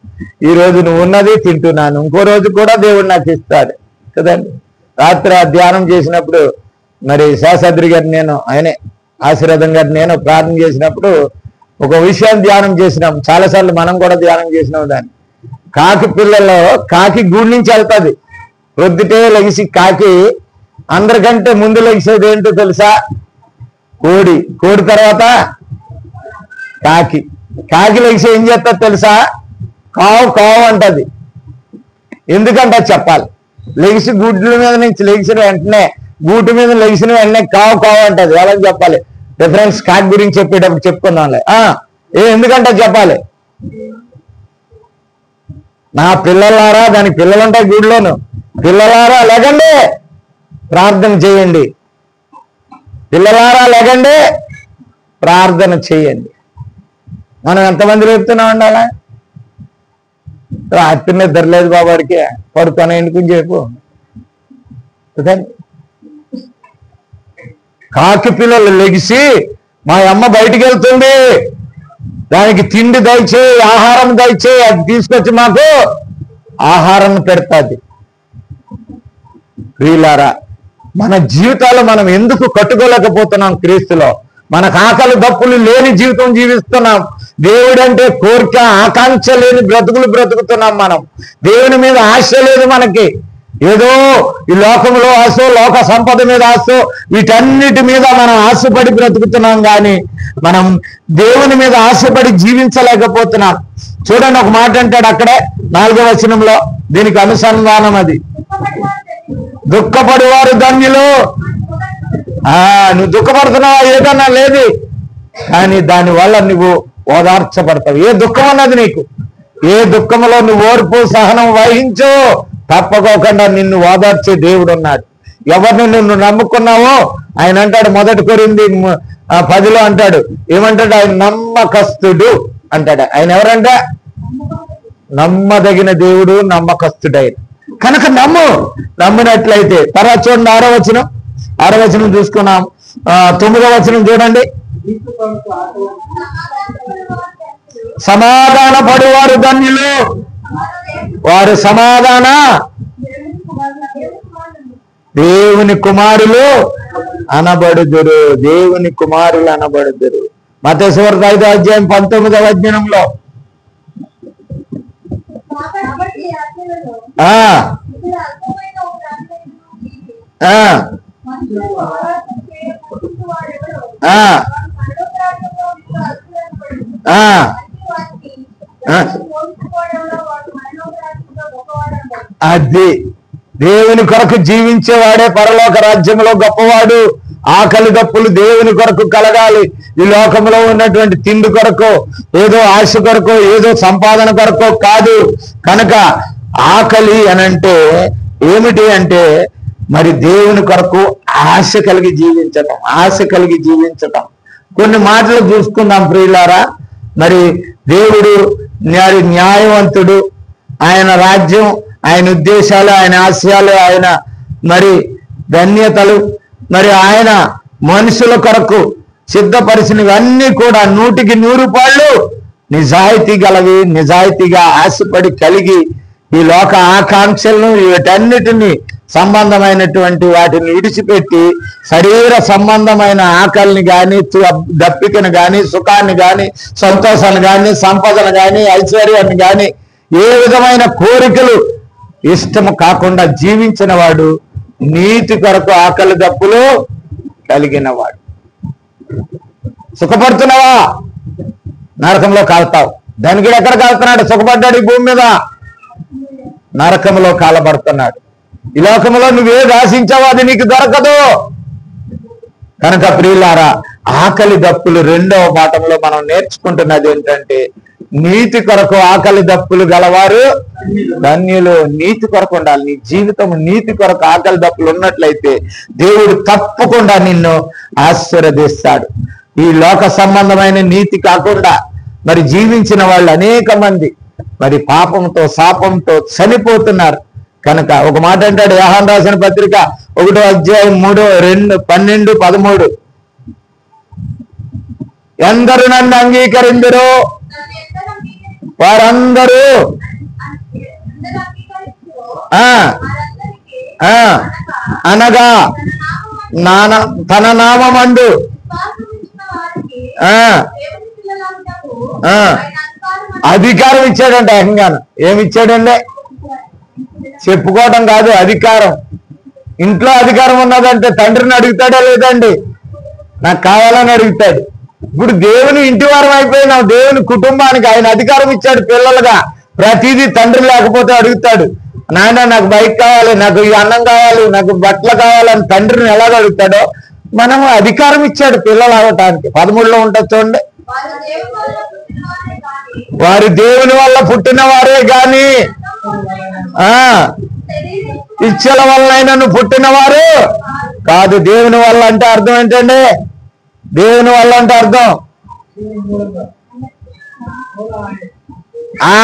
ఈ రోజు నువ్వు ఉన్నది తింటున్నాను, ఇంకో రోజు కూడా దేవుడు నాకు ఇస్తాడు కదండి. రాత్రి ధ్యానం చేసినప్పుడు మరి శాస్త్రి గారు, నేను ఆయనే ఆశీర్వాదం గారు, నేను ప్రార్థన చేసినప్పుడు ఒక విషయాన్ని ధ్యానం చేసినాం. చాలాసార్లు మనం కూడా ధ్యానం చేసినాం. దాన్ని కాకి పిల్లల్లో కాకి గూడు నుంచి వెళ్తుంది. ప్రొద్దుటే లెగిసి కాకి అందరికంటే ముందు లెగిసేది ఏంటో తెలుసా? కోడి. కోడి తర్వాత కాకి. కాకి లెగిసి ఏం చేస్తుంది తెలుసా? కావు కావు అంటది. ఎందుకంటే చెప్పాలి, లెగిసి గుడ్ల మీద నుంచి లెగిసిన వెంటనే గూటి మీద లెగిసిన వెంటనే కావు కావు అంటది. ఎవరని చెప్పాలి? డిఫరెన్స్ కాక్ గురించి చెప్పేటప్పుడు చెప్పుకుందాంలే. ఎందుకంటే చెప్పాలి, నా పిల్లలారా, దానికి పిల్లలు ఉంటాయి గుడిలోను, పిల్లలారా లేకండి ప్రార్థన చేయండి, పిల్లలారా లేకండి ప్రార్థన చేయండి. మనం ఎంతమంది చెప్తున్నాం అండి అలా? రాత్రి నిద్ర లేదు బాబాడికి, పడుకొని ఎందుకు చెప్పు. కాకి పిల్లలు లెగిసి మా అమ్మ బయటికి వెళ్తుంది, దానికి తిండి దయచేయి, ఆహారం దయచేయి, అది తీసుకొచ్చి మాకు ఆహారం పెడతాది. ప్రియులారా, మన జీవితాలు మనం ఎందుకు కట్టుకోలేకపోతున్నాం? క్రీస్తులో మనకు ఆకలి దప్పులు లేని జీవితం జీవిస్తున్నాం. దేవుడంటే కోరిక ఆకాంక్ష లేని బ్రతుకులు బ్రతుకుతున్నాం. మనం దేవుని మీద ఆశ లేదు మనకి. ఏదో ఈ లోకంలో ఆశ, లోక సంపద మీద ఆశ, వీటన్నిటి మీద మనం ఆశపడి బ్రతుకుతున్నాం. కానీ మనం దేవుని మీద ఆశపడి జీవించలేకపోతున్నాం. చూడండి, ఒక మాట అంటాడు అక్కడే 4వ వచనంలో, దీనికి అనుసంధానం అది. దుఃఖపడివారు ధన్యులు. నువ్వు దుఃఖపడుతున్నావా? ఏదన్నా లేదు, కానీ దానివల్ల నువ్వు ఓదార్చబడతావు. ఏ దుఃఖం అన్నది నీకు, ఏ దుఃఖంలో నువ్వు ఓర్పు సహనం వహించు, తప్పకోకుండా నిన్ను ఓదార్చే దేవుడు ఉన్నాడు. ఎవరిని నువ్వు నమ్ముకున్నావో ఆయన అంటాడు, 1 కొరింథీ 10లో అంటాడు, ఏమంటాడు? ఆయన నమ్మకస్తుడు అంటాడు. ఆయన ఎవరంటే నమ్మదగిన దేవుడు, నమ్మకస్తుడైన. కనుక నమ్మినట్లయితే. తర్వాత చూడండి 6వ వచనం చూసుకున్నాం. 9వ వచనం చూడండి. సమాధాన పడువారు ధన్యులు, వారు సమాధాన దేవుని కుమారులు అనబడుదురు. దేవుని కుమారులు అనబడుదురు. మత్తయి సువార్త 5వ అధ్యాయం 19వ వచనంలో అది దేవుని కొరకు జీవించేవాడే పరలోక రాజ్యంలో గొప్పవాడు. ఆకలి దప్పులు దేవుని కొరకు కలగాలి. ఈ లోకంలో ఉన్నటువంటి తిండి కొరకు, ఏదో ఆశ కొరకు, ఏదో సంపాదన కొరకు కాదు. కనుక ఆకలి అనంటే ఏమిటి అంటే మరి దేవుని కొరకు ఆశ కలిగి జీవించటం, ఆశ కలిగి జీవించటం. కొన్ని మాటలు చూసుకుందాం ప్రియులారా. మరి దేవుడు న్యాయవంతుడు, ఆయన రాజ్యం, ఆయన ఉద్దేశాలు, ఆయన ఆశయాలు, ఆయన మరి ధన్యతలు, మరి ఆయన మనుషుల కొరకు సిద్ధపరిచినవన్నీ కూడా 100కి 100 పాళ్ళు నిజాయితీ గలవి, నిజాయితీగా ఆశపడి కలిగి ఈ లోక ఆకాంక్షలను వీటన్నిటినీ సంబంధమైనటువంటి వాటిని విడిచిపెట్టి శరీర సంబంధమైన ఆకలిని కానీ, దప్పికను కానీ, సుఖాన్ని కానీ, సంతోషాన్ని కానీ, సంపదను కానీ, ఐశ్వర్యాన్ని కానీ, ఏ విధమైన కోరికలు ఇష్టము కాకుండా జీవించిన వాడు నీతి కొరకు ఆకలి దప్పులు కలిగిన వాడు. సుఖపడుతున్నావా? నరకంలో కాలుతావు. ధనికుడు ఎక్కడ కాలుతున్నాడు? సుఖపడ్డాడు ఈ భూమి మీద, నరకంలో కాలబడుతున్నాడు. ఈ లోకంలో నువ్వేది ఆశించావో అది నీకు దొరకదు. కనుక ప్రియులారా, ఆకలి దప్పులు 2వ పాఠంలో మనం నేర్చుకుంటున్నది ఏంటంటే నీతి కొరకు ఆకలి దప్పులు గలవారు ధన్యులు. నీతి కొరకు ఉండాలి. నీ జీవితం నీతి కొరకు ఆకలి దప్పులు ఉన్నట్లయితే దేవుడు తప్పకుండా నిన్ను ఆశీర్వదిస్తాడు. ఈ లోక సంబంధమైన నీతి కాకుండా మరి జీవించిన వాళ్ళు అనేక మంది మరి పాపంతో శాపంతో చనిపోతున్నారు. కనుక ఒక మాట అంటాడు, యోహాను రాసిన పత్రిక 1వ అధ్యాయం 3, 2, 12, 13, ఎందరు నన్ను అంగీకరిందరో వారందరూ అనగా తన నామమందు అధికారం ఇచ్చాడంట. ఏకంగాను ఏమిచ్చాడండి? చెప్పుకోవటం కాదు, అధికారం. ఇంట్లో అధికారం ఉన్నదంటే తండ్రిని అడుగుతాడా లేదండి? నాకు కావాలని అడుగుతాడు. ఇప్పుడు దేవుని ఇంటి వారం అయిపోయినాం. దేవుని కుటుంబానికి ఆయన అధికారం ఇచ్చాడు పిల్లలుగా. ప్రతిదీ తండ్రి లేకపోతే అడుగుతాడు. నాయన నాకు బైక్ కావాలి, నాకు ఈ అన్నం కావాలి, నాకు బట్టలు కావాలని తండ్రిని ఎలా అడుగుతాడో మనము అధికారం ఇచ్చాడు పిల్లలు అవటానికి. 13లో ఉంటుంది చూడండి, వారు దేవుని వల్ల పుట్టిన వారే గాని ఇచ్చల వల్లనైనా పుట్టిన వారు కాదు. దేవుని వల్ల అంటే అర్థం ఏంటండి? దేవుని వల్ల అంటే అర్థం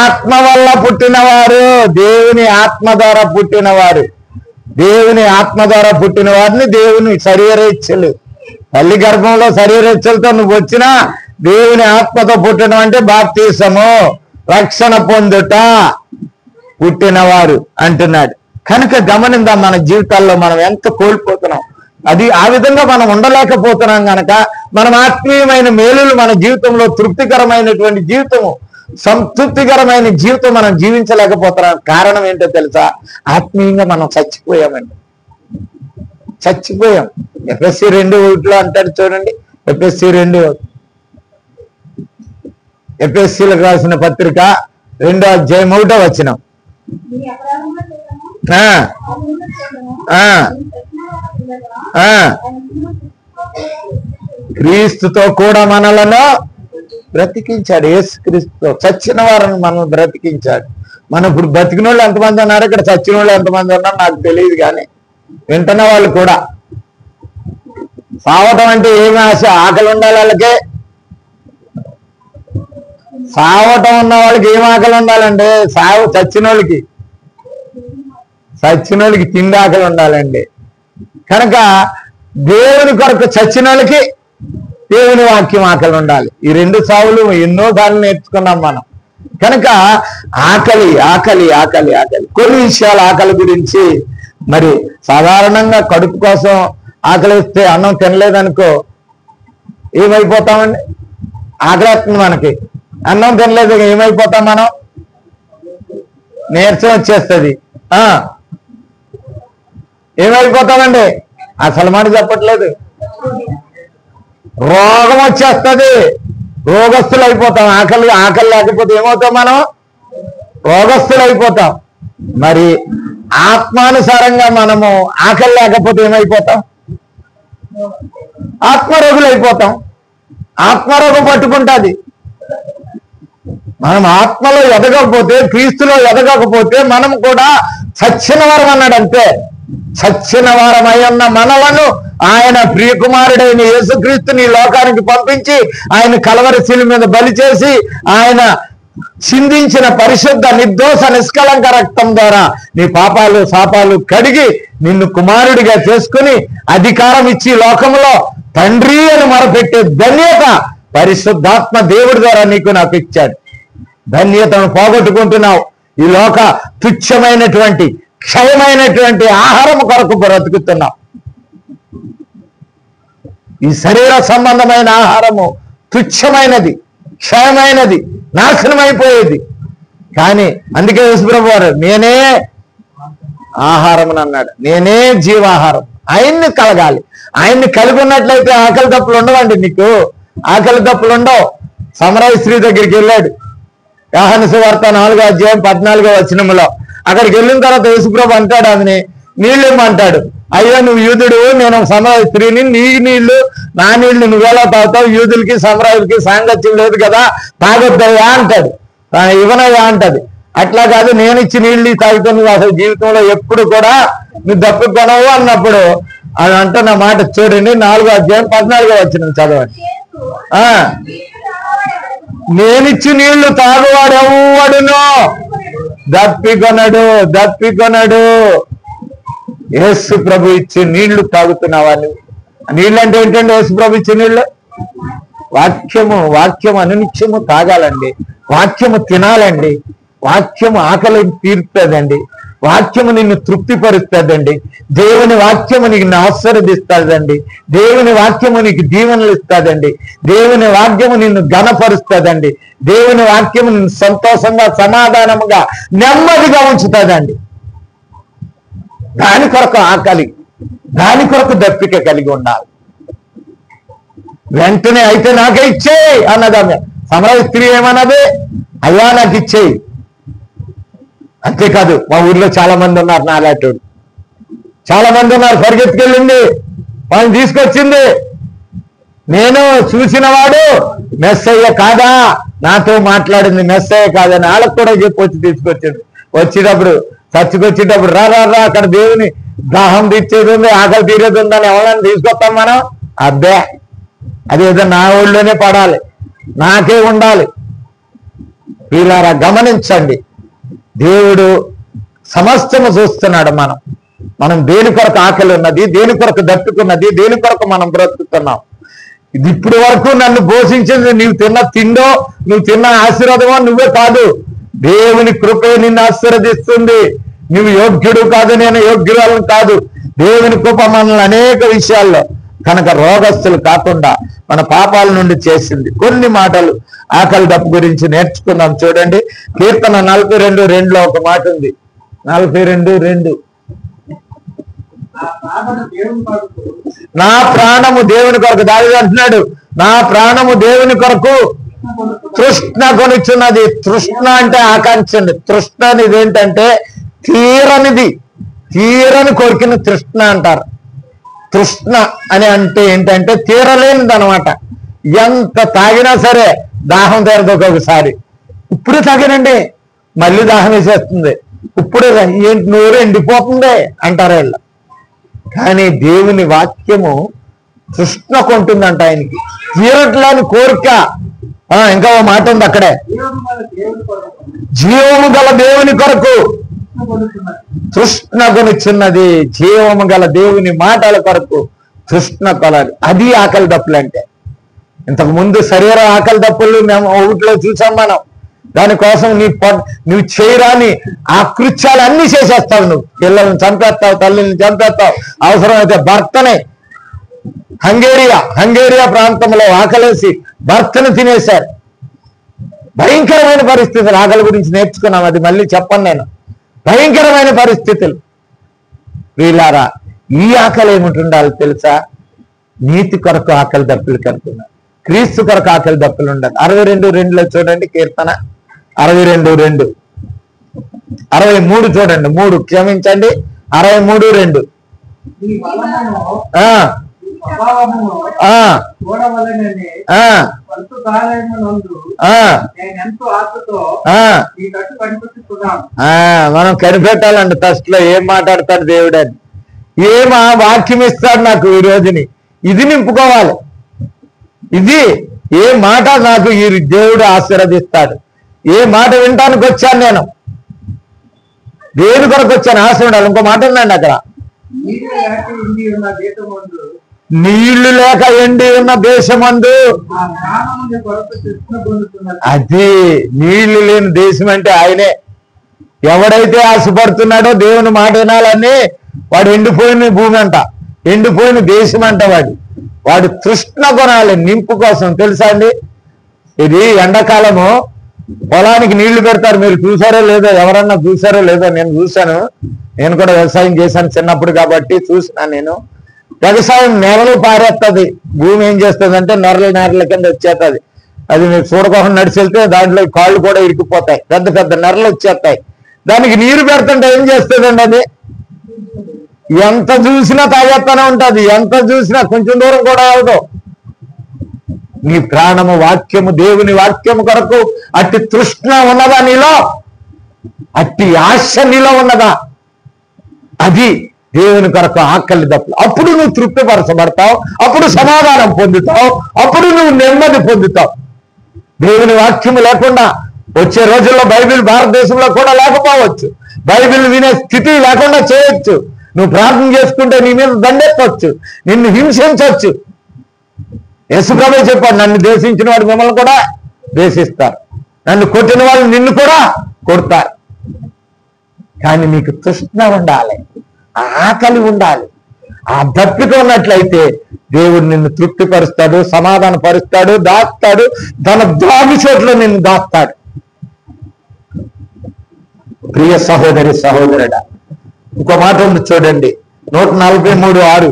ఆత్మ వల్ల పుట్టినవారు, దేవుని ఆత్మ ద్వారా పుట్టినవారు. దేవుని ఆత్మ ద్వారా పుట్టిన వారిని దేవుని శరీరేచ్ఛలు, తల్లి గర్భంలో శరీరేచ్ఛలతో నువ్వు వచ్చినా దేవుని ఆత్మతో పుట్టడం అంటే బాప్తీసము, రక్షణ పొందుట, పుట్టినవారు అంటున్నాడు. కనుక గమనిందాం, మన జీవితాల్లో మనం ఎంత కోల్పోతున్నాం. అది ఆ విధంగా మనం ఉండలేకపోతున్నాం కనుక మనం ఆత్మీయమైన మేలులు మన జీవితంలో తృప్తికరమైనటువంటి జీవితము, సంతృప్తికరమైన జీవితం మనం జీవించలేకపోతున్నాం. కారణం ఏంటో తెలుసా? ఆత్మీయంగా మనం చచ్చిపోయామండి, చచ్చిపోయాం. ఎఫ్ఎస్సి 2:1 అంటాడు చూడండి, ఎఫ్ఎస్సి 2, ఎఫ్ఎస్సీలకు రాసిన పత్రిక 2వ అధ్యాయం 1వ వచనం. క్రీస్తుతో కూడా మనలను బ్రతికించాడు. యేసు క్రీస్తుతో చచ్చిన వారిని మనం బ్రతికించాడు. మనం ఇప్పుడు బతికిన వాళ్ళు ఎంతమంది ఉన్నారు, ఇక్కడ చచ్చిన వాళ్ళు ఎంతమంది ఉన్నారు నాకు తెలియదు, కానీ వింటున్న వాళ్ళు కూడా. సావటం అంటే ఏమి ఆశ? ఆకలి ఉండాలి వాళ్ళకే. సావటం ఉన్న వాళ్ళకి ఏం ఆకలి ఉండాలండి? చచ్చిన వాళ్ళకి తిండి ఆకలి ఉండాలండి. కనుక దేవుని కొరకు చచ్చిన వాళ్ళకి దేవుని వాక్యం ఆకలి ఉండాలి. ఈ 2 సావులు ఎన్నో సార్లు నేర్చుకున్నాం మనం. కనుక ఆకలి ఆకలి ఆకలి ఆకలి. కొన్ని విషయాల ఆకలి గురించి, మరి సాధారణంగా కడుపు కోసం ఆకలిస్తే అన్నం తినలేదనుకో ఏమైపోతామండి? ఆకలిస్తుంది మనకి, అన్నం తినలేదు ఏమైపోతాం మనం? నీరసం వచ్చేస్తుంది. ఏమైపోతామండి? అసలు మాట చెప్పట్లేదు, రోగం వచ్చేస్తుంది, రోగస్తులు అయిపోతాం. ఆకలి లేకపోతే ఏమవుతాం మనం? రోగస్తులు అయిపోతాం. మరి ఆత్మానుసారంగా మనము ఆకలి లేకపోతే ఏమైపోతాం? ఆత్మరోగులు అయిపోతాం. ఆత్మరోగం పట్టుకుంటుంది. మనం ఆత్మలో ఎదగకపోతే, క్రీస్తులో ఎదగకపోతే మనం కూడా చచ్చిన వారం అన్నాడు. అంతే, చచ్చిన వారమై ఉన్న మనలను ఆయన ప్రియకుమారుడైన యేసుక్రీస్తుని లోకానికి పంపించి ఆయన కలవరి శిలువ మీద బలి చేసి ఆయన చిందించిన పరిశుద్ధ నిర్దోష నిష్కలంక రక్తం ద్వారా నీ పాపాలు శాపాలు కడిగి నిన్ను కుమారుడిగా చేసుకుని అధికారం ఇచ్చి లోకంలో తండ్రి అని మొరపెట్టే ధన్యత పరిశుద్ధాత్మ దేవుడి ద్వారా నీకు నాకు ఇచ్చాడు. ధన్యతను పోగొట్టుకుంటున్నావు. ఈ లోక తుచ్చమైనటువంటి క్షయమైనటువంటి ఆహారం కొరకు బ్రతుకుతున్నావు. ఈ శరీర సంబంధమైన ఆహారము తుచ్చమైనది, క్షయమైనది, నాశనమైపోయేది. కానీ అందుకే యేసుప్రభువు వారు నేనే ఆహారం అన్నాడు. నేనే జీవాహారం. ఆయన్ని కలగాలి. ఆయన్ని కలిగి ఉన్నట్లయితే ఆకలి దప్పులు ఉండవండి. నీకు ఆకలి దప్పులు ఉండవు. సమరయ స్త్రీ దగ్గరికి వెళ్ళాడు, యోహాను సువార్త 4వ అధ్యాయం 14వ వచనంలో. అక్కడికి వెళ్ళిన తర్వాత యేసుప్రభు అంటాడు ఆమెని, నీళ్ళు ఇమ్మంటాడు. అయ్యో నువ్వు యూదుడు, నేను సమరయ స్త్రీని, నీ నీళ్లు నా నీళ్లు నువ్వెలా తాగుతావు? యూదులకి సమరయులకి సాంగత్యం లేదు కదా, తాగొద్దయ్యా అంటాడు. ఇవ్వనయ్యా అంటది. అట్లా కాదు, నేను ఇచ్చి నీళ్ళు తాగితే నువ్వు అసలు జీవితంలో ఎప్పుడు కూడా నువ్వు దప్పుకొనవు అన్నప్పుడు అని అంటున్న మాట చూడండి. 4వ అధ్యాయం 14వ వచనం చదవండి. నేనిచ్చి నీళ్లు తాగువాడెవ్వడునో దప్పికొనడు. యేసు ప్రభు ఇచ్చే నీళ్లు తాగుతున్నావా నువ్వు? నీళ్ళు అంటే ఏంటంటే యేసు ప్రభు ఇచ్చే నీళ్ళు వాక్యము అనునిత్యము తాగాలండి. వాక్యము తినాలండి. వాక్యము ఆకలి తీరుతుందండి. వాక్యము నిన్ను తృప్తిపరుస్తుందండి. దేవుని వాక్యము నీకు ఆశీర్వదిస్తుందండి. దేవుని వాక్యము నీకు దీవెనలు ఇస్తుందండి. దేవుని వాక్యము నిన్ను ఘనపరుస్తుందండి. దేవుని వాక్యము నిన్ను సంతోషంగా, సమాధానముగా, నెమ్మదిగా ఉంచుతుందండి. దాని కొరకు ఆకలి, దాని కొరకు దప్పిక కలిగి ఉండాలి. వెంటనే అయితే నాకే ఇచ్చేయి అన్నది ఆమె. సమరయ స్త్రీ ఏమన్నది? అయ్యా నాకు ఇచ్చేయి. అంతేకాదు మా ఊర్లో చాలా మంది ఉన్నారు నాలాంటి చాలా మంది ఉన్నారు. పరిగెత్తుకెళ్ళింది, వాళ్ళని తీసుకొచ్చింది. నేను చూసిన వాడు మెస్సయ్య కాదా, నాతో మాట్లాడింది మెస్సయ్య కాదని వాళ్ళకు కూడా చెప్పి వచ్చి తీసుకొచ్చింది. వచ్చేటప్పుడు చర్చికొచ్చేటప్పుడు రా అక్కడ దేవుని దాహం తీర్చేది ఉంది, ఆకలి తీరేది ఉందని ఎవరైనా తీసుకొస్తాం మనం? అబ్బే, అదేదో నా ఊళ్ళోనే పడాలి, నాకే ఉండాలి. వీళ్ళారా గమనించండి, దేవుడు సమస్తము చూస్తున్నాడు. మనం దేని కొరకు ఆకలి ఉన్నది, దేని కొరకు దట్టుకున్నది, దేని కొరకు మనం బ్రతుకుతున్నాం. ఇది ఇప్పుడు వరకు నన్ను పోషించింది నీవు తిన్న తిండో, నువ్వు తిన్న ఆశీర్వాదమో నువ్వే కాదు, దేవుని కృపే నిన్ను ఆశీర్వదిస్తుంది. నువ్వు యోగ్యుడు కాదు, నేను యోగ్యురాలను కాదు. దేవుని కృప మనల్ని అనేక విషయాల్లో కనుక రోగస్తులు కాకుండా మన పాపాల నుండి చేసింది. కొన్ని మాటలు ఆకలి దప్పు గురించి నేర్చుకుందాం. చూడండి, కీర్తన 42:2 ఒక మాట ఉంది. 42:2 నా ప్రాణము దేవుని కొరకు, దావీదు అంటున్నాడు, నా ప్రాణము దేవుని కొరకు తృష్ణ కొనుచున్నది. తృష్ణ అంటే ఆకాంక్ష అండి. తృష్ణ అనేది ఏంటంటే తీరని కోరికను తృష్ణ అంటారు. తృష్ణ అని అంటే ఏంటంటే తీరలేనిది అనమాట. ఎంత తాగినా సరే దాహం తీరదు. ఒక్కొక్కసారి ఇప్పుడు తాగినండి మళ్ళీ దాహం వేసేస్తుంది, ఇప్పుడు ఏంటి నోరు ఎండిపోతుంది అంటారు వీళ్ళు. కానీ దేవుని వాక్యము తృష్ణ కొంటుందంట ఆయనకి, తీరట్లేని కోరిక. ఇంకా ఓ మాట ఉంది అక్కడే, జీవము గల దేవుని కొరకు తృష్ణ కొనుచున్నది. జీవము గల దేవుని మాటల కొరకు తృష్ణ కొలాలి. అది ఆకలి దప్పులు అంటే. ఇంతకు ముందు శరీర ఆకలి దప్పులు మేము ఒకటిలో చూసాం మనం. దానికోసం నువ్వు చేయరాని ఆ కృత్యాలు అన్ని చేసేస్తావు. నువ్వు పిల్లల్ని చంపేస్తావు, తల్లిని చంపేస్తావు, అవసరమైతే భర్తనే. హంగేరియా ప్రాంతంలో ఆకలేసి భర్తను తినేశారు. భయంకరమైన పరిస్థితులు. ఆకలి గురించి నేర్చుకున్నాం, అది మళ్ళీ చెప్పను నేను. భయంకరమైన పరిస్థితులు. వీళ్ళారా, ఈ ఆకలి ఏమిటి తెలుసా? నీతి కొరకు ఆకలి దప్పులు కనుక్కున్నారు, క్రీస్తు కొరకు ఆకలి దప్పులు ఉండాలి. 62:2 చూడండి, కీర్తన 62:2. 63 చూడండి, 3 క్షమించండి, 63:2. మనం కనిపెట్టాలండి ఫస్ట్ లో ఏం మాట్లాడతాడు దేవుడు అని. ఏం వాక్యం ఇస్తాడు నాకు ఈ రోజుని, ఇది నింపుకోవాలి. ఇది ఏ మాట నాకు ఈ దేవుడు ఆశీర్వదిస్తాడు, ఏ మాట వినటానికి వచ్చాను నేను, దేని కొరకు వచ్చాను ఆశ ఉండాలి. ఇంకో మాట ఉందండి అక్కడ, నీళ్లు లేక ఎండి ఉన్న దేశమందు. అది నీళ్లు లేని దేశం అంటే ఆయనే. ఎవడైతే ఆశపడుతున్నాడో దేవుని మాట వినాలని, వాడు ఎండిపోయిన భూమి అంట, ఎండిపోయిన దేశం అంట. వాడు తృష్ణ కొనాలి నింపు కోసం. తెలుసా అండి, ఇది ఎండాకాలము పొలానికి నీళ్లు పెడతారు. మీరు చూసారో లేదో, ఎవరన్నా చూసారో లేదో? నేను చూశాను, నేను కూడా వ్యవసాయం చేశాను చిన్నప్పుడు కాబట్టి చూసినా. నేను వ్యవసాయం నెరలు పారేస్తుంది, భూమి ఏం చేస్తుంది అంటే నెరల కింద వచ్చేస్తుంది. అది మీరు చూడకోకుండా నడిచి వెళ్తే దాంట్లో కాళ్ళు కూడా ఇరికిపోతాయి, పెద్ద పెద్ద నెరలు వచ్చేస్తాయి. దానికి నీరు పెడుతుంటే ఏం చేస్తుందండి, అది ఎంత చూసినా తాగేస్తూనే ఉంటుంది, ఎంత చూసినా కొంచెం దూరం కూడా అవదు. నీ ప్రాణము వాక్యము, దేవుని వాక్యము కొరకు అట్టి తృష్ణ ఉన్నదా నీలో? అట్టి ఆశ నీలో ఉన్నదా? అది దేవుని కొరకు ఆకలి దప్పులు. అప్పుడు నువ్వు తృప్తిపరచబడతావు, అప్పుడు సమాధానం పొందుతావు, అప్పుడు నువ్వు నెమ్మది పొందుతావు. దేవుని వాక్యము లేకుండా వచ్చే రోజుల్లో బైబిల్ భారతదేశంలో కూడా లేకపోవచ్చు, బైబిల్ వినే స్థితి లేకుండా చేయొచ్చు. నువ్వు ప్రార్థన చేసుకుంటే నీ మీద దండెత్తవచ్చు, నిన్ను హింసించవచ్చు. యేసుప్రభువే చెప్పాడు, నన్ను ద్వేషించిన వాడు మిమ్మల్ని కూడా ద్వేషిస్తారు, నన్ను కొట్టిన వాళ్ళు నిన్ను కూడా కొడతారు. కానీ నీకు తృష్ణ ఉండాలి, ఆకలి ఉండాలి. ఆ దప్పిక ఉన్నట్లయితే దేవుడు నిన్ను తృప్తిపరుస్తాడు, సమాధాన పరుస్తాడు, దాస్తాడు, తన దాగు చోట్ల నిన్ను దాస్తాడు. ప్రియ సహోదరి సహోదరుడా, ఇంకో మాట ఉంది చూడండి, 143:6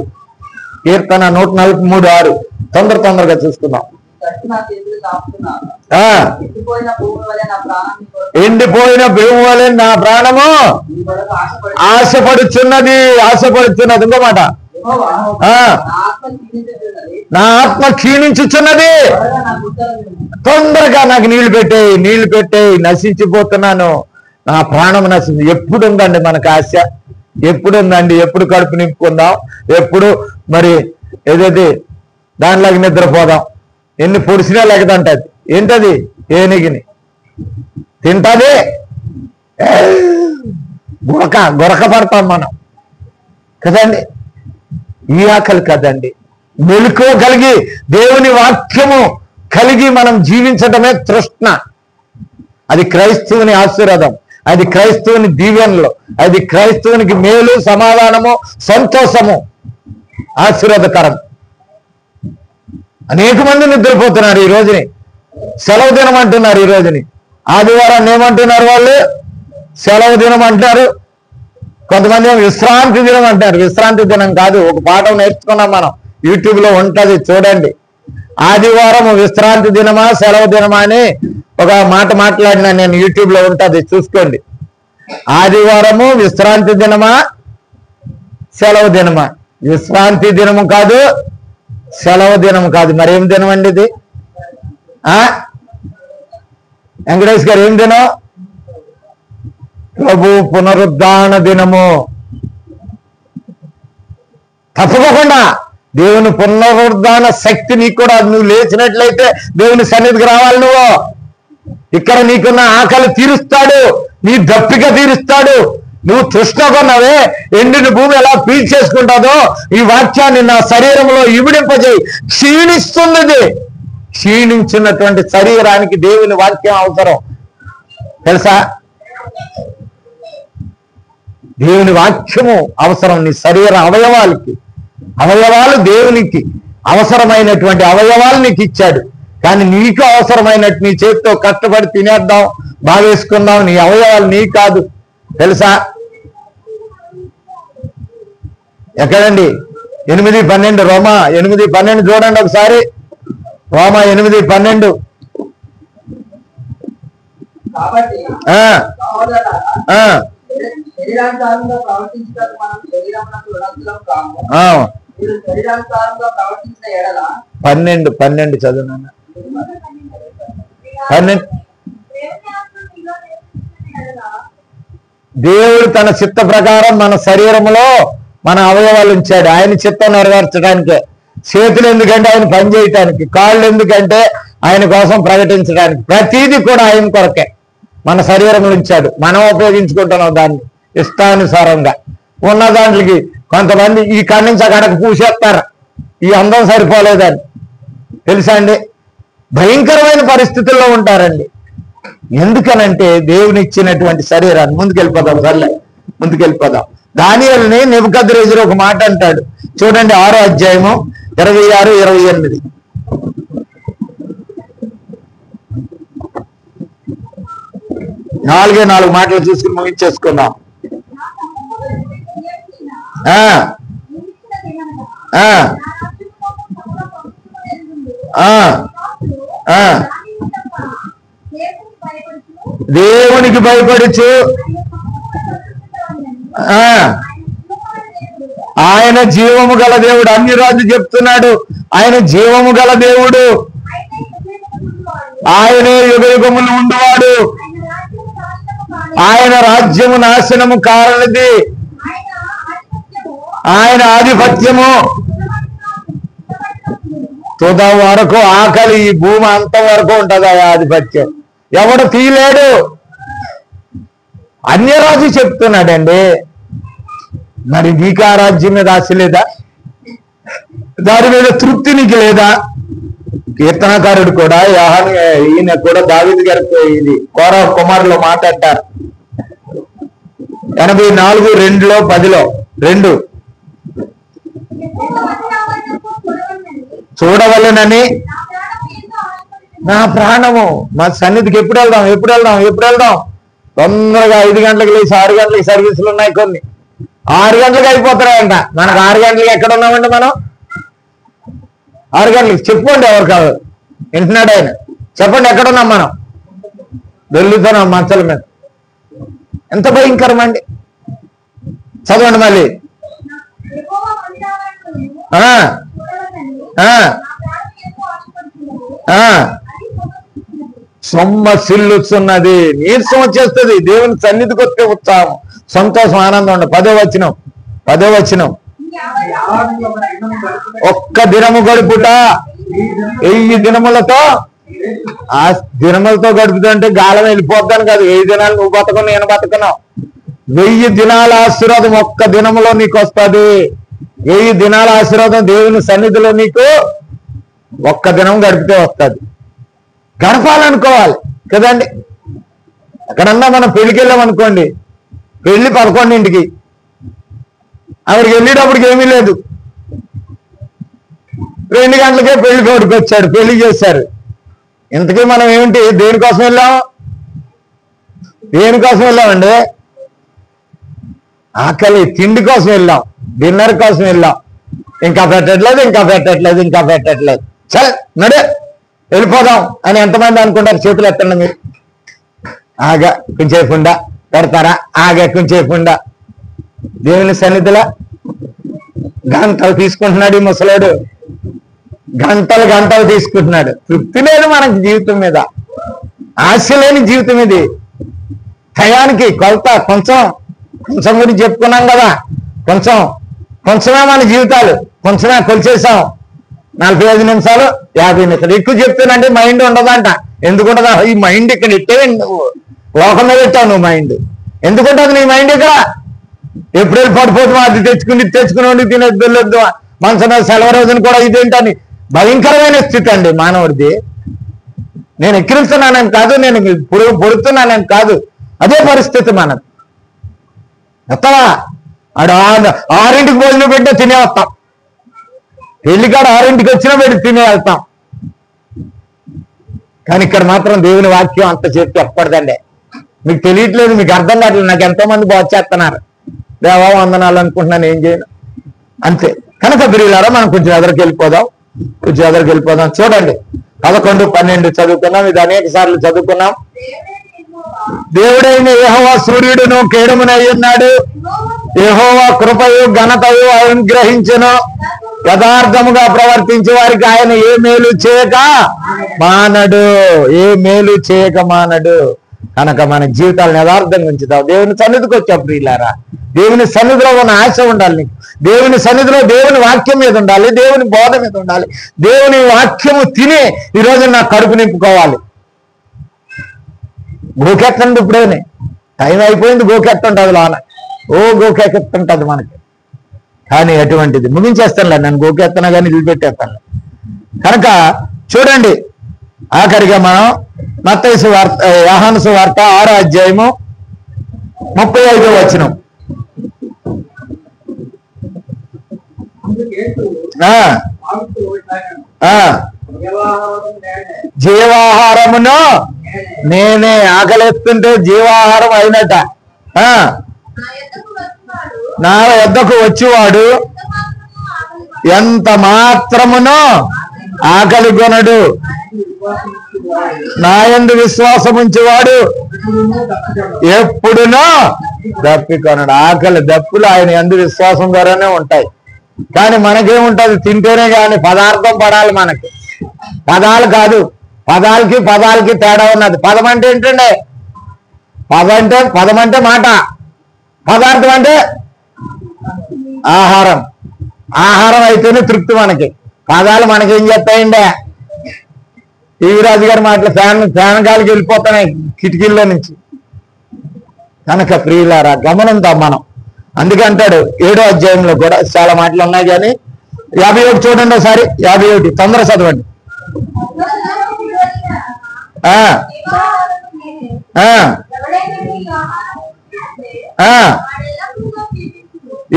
కీర్తన 143:6. తొందరగా చూసుకుందాం. ఎండిపోయిన భూమి వలె నా ప్రాణము ఆశపడుచున్నది. ఇంకో మాట, నా ఆత్మ క్షీణించుచున్నది. తొందరగా నాకు నీళ్లు పెట్టేయి, నశించిపోతున్నాను, నా ప్రాణం నశించి. ఎప్పుడు ఉందండి మనకు ఆశ? ఎప్పుడు ఉందండి? ఎప్పుడు కడుపు నింపుకుందాం? ఎప్పుడు మరి ఏదైతే దానిలాగా నిద్రపోదాం? ఎన్ని పొడిసినా లేకదంటది. ఏంటది? ఏనిగిని తింటది, గొరక పడతాం మనం కదండి. ఈ ఆకలి కదండి. మెలకువ కలిగి దేవుని వాక్యము కలిగి మనం జీవించడమే తృష్ణ. అది క్రైస్తవుని ఆశీర్వాదం, అది క్రైస్తవుని దీవెనలు, అది క్రైస్తవునికి మేలు, సమాధానము, సంతోషము, ఆశీర్వాదకరం. అనేక మంది నిద్రపోతున్నారు ఈ రోజుని. సెలవు దినం అంటున్నారు ఈ రోజుని. ఆదివారాన్ని ఏమంటున్నారు వాళ్ళు? సెలవు దినం అంటారు. కొంతమంది విశ్రాంతి దినం అంటారు. విశ్రాంతి దినం కాదు. ఒక పాఠం నేర్చుకున్నాం మనం, యూట్యూబ్ లో ఉంటది చూడండి. ఆదివారం విశ్రాంతి దినమా సెలవు దినమా అని ఒక మాట మాట్లాడినా నేను, యూట్యూబ్ లో ఉంటది చూసుకోండి. ఆదివారము విశ్రాంతి దినమా సెలవు దినమా? విశ్రాంతి దినము కాదు, సెలవు దినం కాదు. మరేం దినం అండి ఇది? వెంకటేష్ గారు, ఏం దినం? ప్రభు పునరుద్ధాన దినము. తప్పకుండా దేవుని పునరుద్ధాన శక్తి నీకు కూడా, నువ్వు లేచినట్లయితే దేవుని సన్నిధికి రావాలి. నువ్వు ఇక్కడ నీకున్న ఆకలి తీరుస్తాడు, నీ దప్పిక తీరుస్తాడు. నువ్వు తృష్ణకున్నావే, ఎండిన భూమి ఎలా పీల్చేసుకుంటుందో ఈ వాక్యాన్ని నా శరీరంలో ఇవిడింపజేయి. క్షీణిస్తున్నది. క్షీణించినటువంటి శరీరానికి దేవుని వాక్యం అవసరం తెలుసా? దేవుని వాక్యము అవసరం నీ శరీర అవయవాలకి. అవయవాలు దేవునికి అవసరమైనటువంటి అవయవాలు నీకు ఇచ్చాడు. కానీ నీకు అవసరమైనట్టు నీ చేతితో కష్టపడి తినేద్దాం, బాగేసుకుందాం. నీ అవయవాలు నీ కాదు తెలుసా? ఎక్కడండి? 8:12 రోమా 8:12 చూడండి ఒకసారి. రోమా 8:12. పన్నెండు చదువు. 12. దేవుడు తన చిత్త ప్రకారం మన శరీరంలో మన అవయవాలు ఉంచాడు. ఆయన చిత్తం నెరవేర్చడానికే. చేతులు ఎందుకంటే ఆయన పని చేయటానికి, కాళ్ళు ఎందుకంటే ఆయన కోసం ప్రకటించడానికి. ప్రతిదీ కూడా ఆయన కొరకే మన శరీరంలో ఉంచాడు. మనం ఉపయోగించుకుంటున్నాం దాన్ని ఇష్టానుసారంగా. ఉన్న దాంట్లకి కొంతమంది ఈ కాడి నుంచి అక్కడికి పూసేస్తారు, ఈ అందం సరిపోలేదని. తెలుసా అండి? భయంకరమైన పరిస్థితుల్లో ఉంటారండి. ఎందుకనంటే దేవుని ఇచ్చినటువంటి శరీరాన్ని. ముందుకెళ్ళిపోదాం, సర్లే ముందుకెళ్ళిపోదాం. దానియేలుని నెబుకద్నెజరు ఒక మాట అంటాడు చూడండి. 6వ అధ్యాయము 26, 28. నాలుగు మాటలు చూసుకుని ముగించేసుకుందాం. దేవునికి భయపడుచు ఆయన జీవము గల దేవుడు. అన్ని రాజు చెప్తున్నాడు ఆయన జీవము గల దేవుడు. ఆయనే యుగయుగములు ఉండేవాడు. ఆయన రాజ్యము నాశనము కారణది. ఆయన ఆధిపత్యము తుద వరకు, ఆకలి ఈ భూమి అంత వరకు ఉంటది ఆ ఆధిపత్యం. ఎవడు తీయలేడు. అన్యరాజు చెప్తున్నాడండి. మరి నీకు ఆ రాజ్యం మీద ఆశ లేదా? దాని మీద తృప్తి నీకు లేదా? కీర్తనకారుడు కూడా ఈయన కూడా దావీదు గారికి ఇది కోరా కుమారులో మాట్లాడతారు. 84:2, 10 చూడవలెనని నా ప్రాణము. మా సన్నిధికి ఎప్పుడు వెళ్దాం? తొందరగా 5 గంటలకు లేచి 6 గంటలకి సర్వీసులు ఉన్నాయి. కొన్ని 6 గంటలకు అయిపోతున్నాయంట. మనకు 6 గంటలకి ఎక్కడ ఉన్నామండి మనం? 6 గంటలకి చెప్పుకోండి ఎవరు కాదు. వింటున్నాడు ఆయన. చెప్పండి, ఎక్కడున్నాం మనం? దొల్లుతున్నాం మంచాల మీద. ఎంత భయంకరమండి. చదవండి మళ్ళీ. సొమ్మసిల్లుతున్నది, నీరసం వచ్చేస్తుంది. దేవుని సన్నిధికి వస్తే ఉత్సాహం, సంతోషం, ఆనందం ఉండ. 10వ వచనం ఒక్క దినము గడుపుట 1000 దినములతో. ఆ దినములతో గడుపుతుంటే గాలం వెళ్ళిపోతాను కాదు. 1000 దినాలు నువ్వు బతకను, నేను బతకను. 1000 దినాల ఆశీర్వాదం ఒక్క దినములో నీకు వస్తుంది. 1000 దినాల ఆశీర్వాదం దేవుని సన్నిధిలో నీకు ఒక్క దినం గడిపితే వస్తుంది. గడపాలనుకోవాలి కదండి. ఎక్కడన్నా మనం పెళ్లికి వెళ్ళామనుకోండి, పెళ్లి 11ంటికి, అక్కడికి వెళ్ళేటప్పటికి ఏమీ లేదు. 2 గంటలకే పెళ్లి కొడుకు వచ్చాడు, పెళ్లి చేశారు. ఇంతకీ మనం ఏమిటి, దేనికోసం వెళ్ళాం? దేనికోసం వెళ్ళామండి? ఆకలి తిండి కోసం వెళ్ళాం, డిన్నర్ కోసం వెళ్ళాం. ఇంకా పెట్టట్లేదు. చల్ నడే వెళ్ళిపోదాం అని ఎంతమంది అనుకుంటారు? చేతులు ఎత్తండి మీరు. ఆగా కొంచెంసేపుండా పెడతారా? ఆగా కొంచెంసేపుండా. దేవుని సన్నిధిలో గంటలు తీసుకుంటున్నాడు ఈ ముసలాడు. గంటలు తీసుకుంటున్నాడు. తృప్తి లేదు మనకి జీవితం మీద, ఆశ లేని జీవితం ఇది. టయానికి కొలత కొంచెం గురించి చెప్పుకున్నాం కదా. కొంచెమే మన జీవితాలు, కొంచెమే కొలిచేసాం. 45 నిమిషాలు 50 నిమిషాలు. ఎక్కువ చెప్తానంటే మైండ్ ఉండదంట. ఎందుకుంటదా? ఈ మైండ్ ఇక్కడ ఇట్టే నువ్వు లోకం మీద పెట్టావు. నువ్వు మైండ్ ఎందుకుంటుంది? నీ మైండ్ ఇక్కడ ఎప్పుడు వెళ్ళి పడిపోతామో అది తెచ్చుకుని వండి తినేది వెళ్ళొద్దు. మనసు మీద సెలవు రోజున కూడా ఇదేంటని భయంకరమైన స్థితి అండి మానవుడిది. నేను ఎక్కిరిస్తున్నానని కాదు, నేను పొడుతున్నానని కాదు, అదే పరిస్థితి మనది. ఎత్తవా ఆడు 6ంటికి భోజనం పెట్టే తినే వస్తాం. పెళ్లికాడ 6ంటికి వచ్చినా పెట్టి తినే వెళ్తాం. కానీ ఇక్కడ మాత్రం దేవుని వాక్యం అంత చెప్పి చెప్పకూడదండి. మీకు తెలియట్లేదు, మీకు అర్థం కావట్లేదు. నాకు ఎంతో మంది బాగు చేస్తున్నారు, దేవా వందనాలు అనుకుంటున్నాను, ఏం చేయను అంతే. కనుక బిరిలారా మనం కొంచెం ఎదరికి వెళ్ళిపోదాం. చూడండి 11, 12 చదువుకున్నాం. ఇది అనేక సార్లు చదువుకున్నాం. దేవుడైన యెహోవా సూర్యుడును కేడమునై ఉన్నాడు. యెహోవా కృపయు ఘనతయు అనుగ్రహించును. యథార్థముగా ప్రవర్తించే వారికి ఆయన ఏ మేలు చేయక మానడు. కనుక మన జీవితాలను యథార్థంగా ఉంచుతాం. దేవుని సన్నిధికి వచ్చా ప్రియులారా. దేవుని సన్నిధిలో ఉన్న ఆశ ఉండాలి నీకు. దేవుని సన్నిధిలో దేవుని వాక్యం మీద ఉండాలి, దేవుని బోధ మీద ఉండాలి. దేవుని వాక్యము తిని ఈరోజు నా కడుపు నింపుకోవాలి. గోకెత్తండి, ఇప్పుడేనే టైం అయిపోయింది. గోకెత్తుంటది లోన, గోకెత్తుంటది మనకి. కానీ అటువంటిది ముగించేస్తానులే, నన్ను గోకెత్తనా కానీ నిలిపెట్టేస్తాను. కనుక చూడండి, ఆఖరిగా మనం మత్తయి సువార్త, యోహాను సువార్త 6వ అధ్యాయము 35వ వచనం. జీవాహారమును నేనే. ఆకలిస్తుంటే జీవాహారం అయినట. నా యొద్దకు వచ్చేవాడు ఎంత మాత్రమునో ఆకలి కొనడు. నా యందు విశ్వాసం ఉంచేవాడు ఎప్పుడునో దప్పికొనడు. ఆకలి దప్పులు ఆయన యందు విశ్వాసం ద్వారానే ఉంటాయి. కానీ మనకేముంటది? తింటేనే కానీ పదార్థం పడాలి మనకి. పదాలు కాదు, పదాలకి తేడా ఉన్నది. పదం అంటే ఏంటండి? పదం అంటే మాట, పదార్థం అంటే ఆహారం. ఆహారం అయితేనే తృప్తి మనకి. పదాలు మనకేం చెప్తాయండి? టీవీరాజు గారి మాటలు ఫ్యాన్ గాలికి వెళ్ళిపోతున్నాయి కిటికీల్లో నుంచి. కనుక ప్రియులారా గమనంతాం మనం. అందుకే అంటాడు 7వ అధ్యాయంలో కూడా చాలా మాటలు ఉన్నాయి. కానీ 51 చూడండి ఒకసారి. 51 తొందర చదవండి.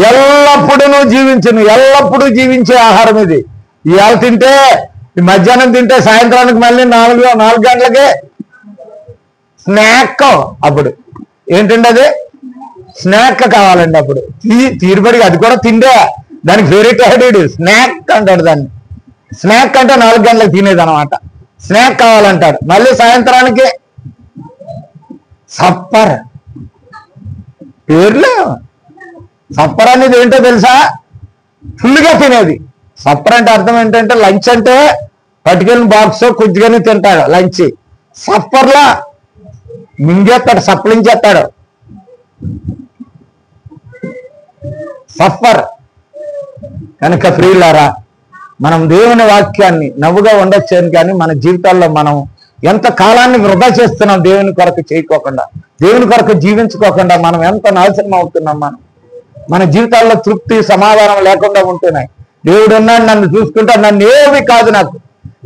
ఎల్లప్పుడూ జీవించును. ఎల్లప్పుడూ జీవించే ఆహారం ఇది. ఇవాళ తింటే, మధ్యాహ్నం తింటే సాయంత్రానికి మళ్ళీ 4 గంటలకే స్నాక్. అప్పుడు ఏంటండి అది? స్నాక్ కావాలండి. అప్పుడు తీరుబడి అది కూడా తిండే, దానికి ఫేవరెట్ హ్యాబిట్ స్నాక్ అంటాడు దాన్ని. స్నాక్ అంటే 4 గంటలకు తినేది అనమాట. స్నాక్ కావాలంటాడు, మళ్ళీ సాయంత్రానికి సప్పర్. పేర్లే సప్పర్ అనేది ఏంటో తెలుసా? ఫుల్గా తినేది. సప్పర్ అంటే అర్థం ఏంటంటే లంచ్ అంటే పట్టుకెళ్ళిన బాక్స్ కొద్దిగానే తింటాడు లంచ్. సప్పర్లా మింగేస్తాడు, సప్పలించేస్తాడు. సఫర్. కనుక ప్రియులారా, మనం దేవుని వాక్యాన్ని నవ్వుగా ఉండొచ్చాను, కానీ మన జీవితాల్లో మనం ఎంత కాలాన్ని వృధా చేస్తున్నాం దేవుని కొరకు చేయకోకుండా, దేవుని కొరకు జీవించుకోకుండా మనం ఎంత నాశనం అవుతున్నాం. మన జీవితాల్లో తృప్తి సమాధానం లేకుండా ఉంటున్నాయి. దేవుడు ఉన్నాడు, నన్ను చూసుకుంటా, నన్ను ఏమి కాదు, నాకు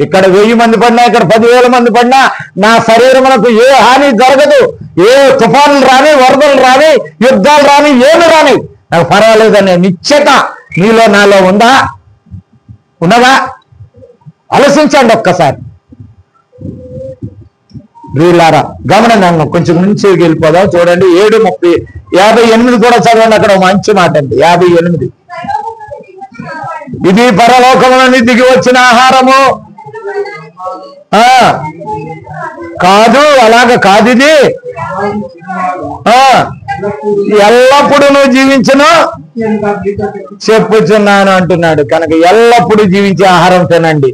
ఇక్కడ 1000 మంది పడినా, ఇక్కడ 10,000 మంది పడినా నా శరీరమునకు ఏ హాని జరగదు. ఏ తుఫానులు రాని, వరదలు రాని, యుద్ధాలు రాని, ఏమి రాని, నాకు పర్వాలేదనే నిశ్చయత నీలో నాలో ఉందా? ఉన్నదా? ఆలోచించండి ఒక్కసారి. వీళ్ళారా గమనంగా కొంచెం నుంచి వెళ్ళిపోదాం. చూడండి 7:58 కూడా చదవండి. అక్కడ మంచి మాట అండి. 58. ఇది పరలోకములని దిగి వచ్చిన ఆహారము కాదు, అలాగ కాదు, ఇది ఎల్లప్పుడూ నువ్వు జీవించను చెప్పుచున్నాను అంటున్నాడు. కనుక ఎల్లప్పుడూ జీవించే ఆహారం తినండి.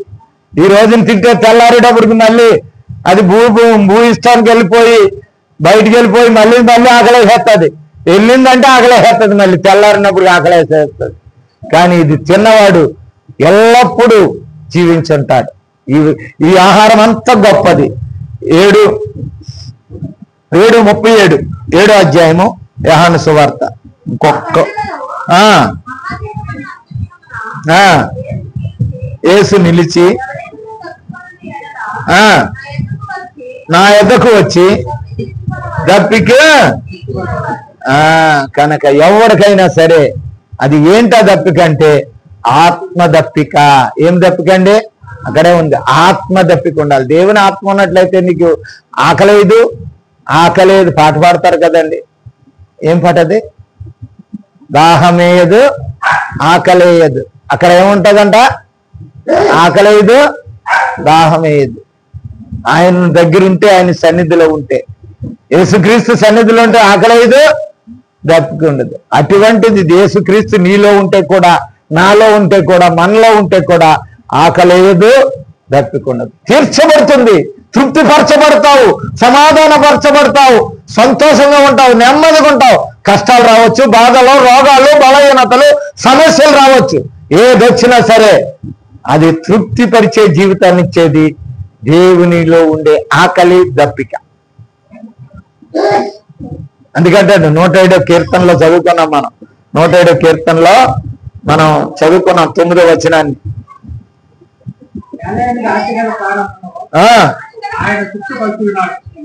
ఈ రోజున తింటే తెల్లారేటప్పటికి మళ్ళీ అది భూయిష్టానికి వెళ్ళిపోయి బయటికి వెళ్ళిపోయి మళ్ళీ ఆకలేసేస్తుంది. వెళ్ళిందంటే ఆకలేసేస్తుంది, మళ్ళీ తెల్లారినప్పుడు ఆకలేసేస్తుంది. కానీ ఇది తిన్నవాడు ఎల్లప్పుడూ జీవించుంటాడు. ఈ ఆహారం అంత గొప్పది. 7:37 7వ అధ్యాయము యోహాను సువార్త. ఇంకొక యేసు నిలిచి నా ఎద్దకు వచ్చి దప్పిక. కనుక ఎవరికైనా సరే అది ఏంటా దప్పిక అంటే ఆత్మ దప్పిక. ఏం దప్పిక అండి? అక్కడే ఉంది, ఆత్మ దప్పిక ఉండాలి. దేవుని ఆత్మ ఉన్నట్లయితే నీకు ఆకలేదు, ఆకలేదు పాట పాడతారు కదండి. ఏం పాట అది? దాహమేయదు, ఆకలేయదు. అక్కడ ఏముంటదంట? ఆకలేదు, దాహమేయదు. ఆయన దగ్గర ఉంటే, ఆయన సన్నిధిలో ఉంటే, యేసుక్రీస్తు సన్నిధిలో ఉంటే ఆకలేదు, దప్పిక ఉండదు. అటువంటిది యేసుక్రీస్తు నీలో ఉంటే కూడా, నాలో ఉంటే కూడా, మనలో ఉంటే కూడా ఆకలేదు, దప్పిక ఉండదు. తీర్చబడుతుంది, తృప్తిపరచబడతావు, సమాధానపరచబడతావు, సంతోషంగా ఉంటావు, నెమ్మదిగా ఉంటావు. కష్టాలు రావచ్చు, బాధలు, రోగాలు, బలహీనతలు, సమస్యలు రావచ్చు. ఏదొచ్చినా సరే అది తృప్తిపరిచే జీవితాన్ని ఇచ్చేది దేవునిలో ఉండే ఆకలి, దప్పిక. అందుకంటే 107వ కీర్తనలో చదువుకున్నాం మనం. 107వ కీర్తనలో మనం చదువుకున్నాం 9వ వచనాన్ని.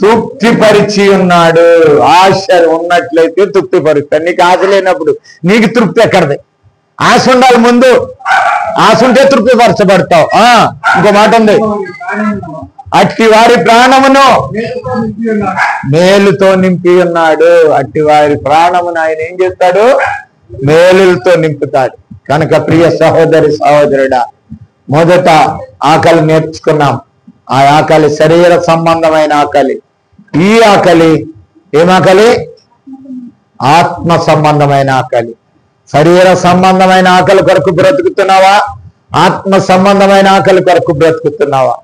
తృప్తిపరిచి ఉన్నాడు. ఆశ ఉన్నట్లయితే తృప్తిపరుస్తాడు. నీకు ఆశ లేనప్పుడు నీకు తృప్తి ఎక్కడది? ఆశ ఉండాలి ముందు. ఆశ ఉంటే తృప్తిపరచబడతావు. ఇంకో మాట ఉంది, అట్టి వారి ప్రాణమును మేలుతో నింపి ఉన్నాడు. అట్టి వారి ప్రాణమును ఆయన ఏం చేస్తాడు? మేలులతో నింపుతాడు. కనుక ప్రియ సహోదరి సహోదరుడా, మొదట ఆకలి నేర్చుకున్నాం. ఆ ఆకలి శరీర సంబంధమైన ఆకలి. ఈ ఆకలి ఏమాకలి? ఆత్మ సంబంధమైన ఆకలి. శరీర సంబంధమైన ఆకలి కొరకు బ్రతుకుతున్నావా? ఆత్మ సంబంధమైన ఆకలి కొరకు బ్రతుకుతున్నావా?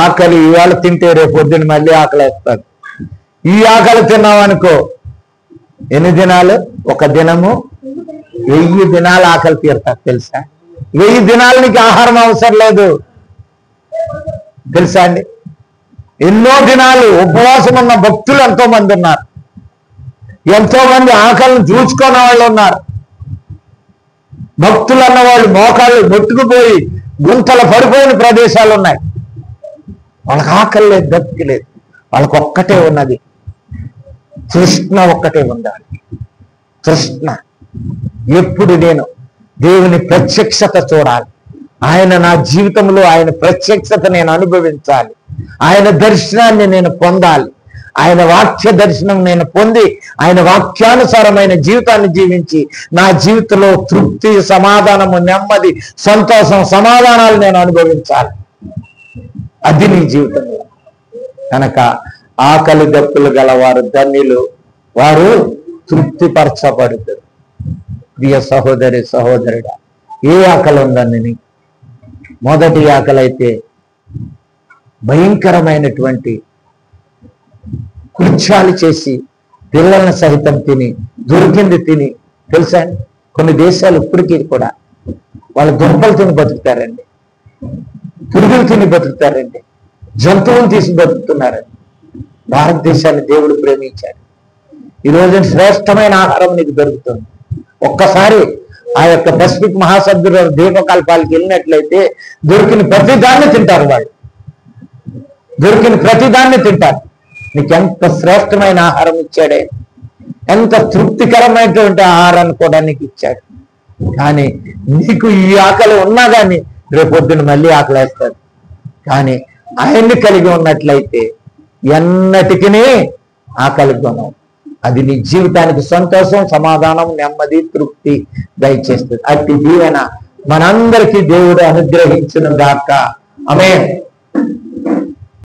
ఆకలి ఇవాళ తింటే రేపు పొద్దున్న మళ్ళీ ఆకలి వేస్తుంది. ఈ ఆకలి తిన్నావనుకో, ఎన్ని దినాలు? ఒక దినము 1000 దినాలు ఆకలి తీరుతారు తెలుసా? 1000 దినాలు నీకు ఆహారం అవసరం లేదు తెలుసా అండి? ఎన్నో దినాలు ఉపవాసం ఉన్న భక్తులు ఎంతో మంది ఉన్నారు. ఎంతో మంది ఆకలిని చూసుకున్న వాళ్ళు ఉన్నారు. భక్తులు అన్నవాళ్ళు మోకాళ్ళు మొట్టుకుపోయి గుంతలు పడిపోయిన ప్రదేశాలు ఉన్నాయి. వాళ్ళకి ఆకలి లేదు, దప్పిక లేదు. వాళ్ళకి ఒక్కటే ఉన్నది, తృష్ణ ఒక్కటే ఉండాలి. తృష్ణ. ఎప్పుడు నేను దేవుని ప్రత్యక్షత చూడాలి, ఆయన నా జీవితంలో ఆయన ప్రత్యక్షత నేను అనుభవించాలి, ఆయన దర్శనాన్ని నేను పొందాలి, ఆయన వాక్య దర్శనం నేను పొంది ఆయన వాక్యానుసారమైన జీవితాన్ని జీవించి నా జీవితంలో తృప్తి, సమాధానము, నెమ్మది, సంతోషం, సమాధానాలు నేను అనుభవించాలి. అది నీ జీవితంలో. కనుక ఆకలి దప్పులు గలవారు ధన్యులు, వారు తృప్తిపరచబడతారు. ప్రియ సహోదరి సహోదరుడా, ఏ ఆకలి ఉందండి నీకు? మొదటి ఆకలి అయితే భయంకరమైనటువంటి కృత్యాలు చేసి పిల్లలను సహితం తిని, దొరికింది తిని, తెలుసా కొన్ని దేశాలు ఇప్పటికీ కూడా వాళ్ళు దుంపలు తిని బతుకుతారండి, పురుగులు తిని బతుకుతారండి, జంతువులు తీసి బతుకుతున్నారండి. భారతదేశాన్ని దేవుడు ప్రేమించాడు. ఈ రోజు శ్రేష్టమైన ఆహారం నీకు దొరుకుతుంది. ఒక్కసారి ఆ యొక్క పసిఫిక్ మహాసముద్ర ద్వీపకల్పాలకు వెళ్ళినట్లయితే దొరికిన ప్రతి దాన్ని తింటారు వాళ్ళు, దొరికిన ప్రతి దాన్ని తింటారు. నీకు ఎంత శ్రేష్టమైన ఆహారం ఇచ్చాడే, ఎంత తృప్తికరమైనటువంటి ఆహారాన్ని కూడా నీకు ఇచ్చాడు. కానీ నీకు ఈ ఆకలి ఉన్నా కానీ రేపొద్దున మళ్ళీ ఆకలేస్తారు. కానీ ఆయన్ని కలిగి ఉన్నట్లయితే ఎన్నటికీ ఆకలి గుణం, అది నీ జీవితానికి సంతోషం, సమాధానం, నెమ్మది, తృప్తి దయచేస్తుంది. అట్టి దీవెన మనందరికీ దేవుడు అనుగ్రహించును గాక. ఆమేన్.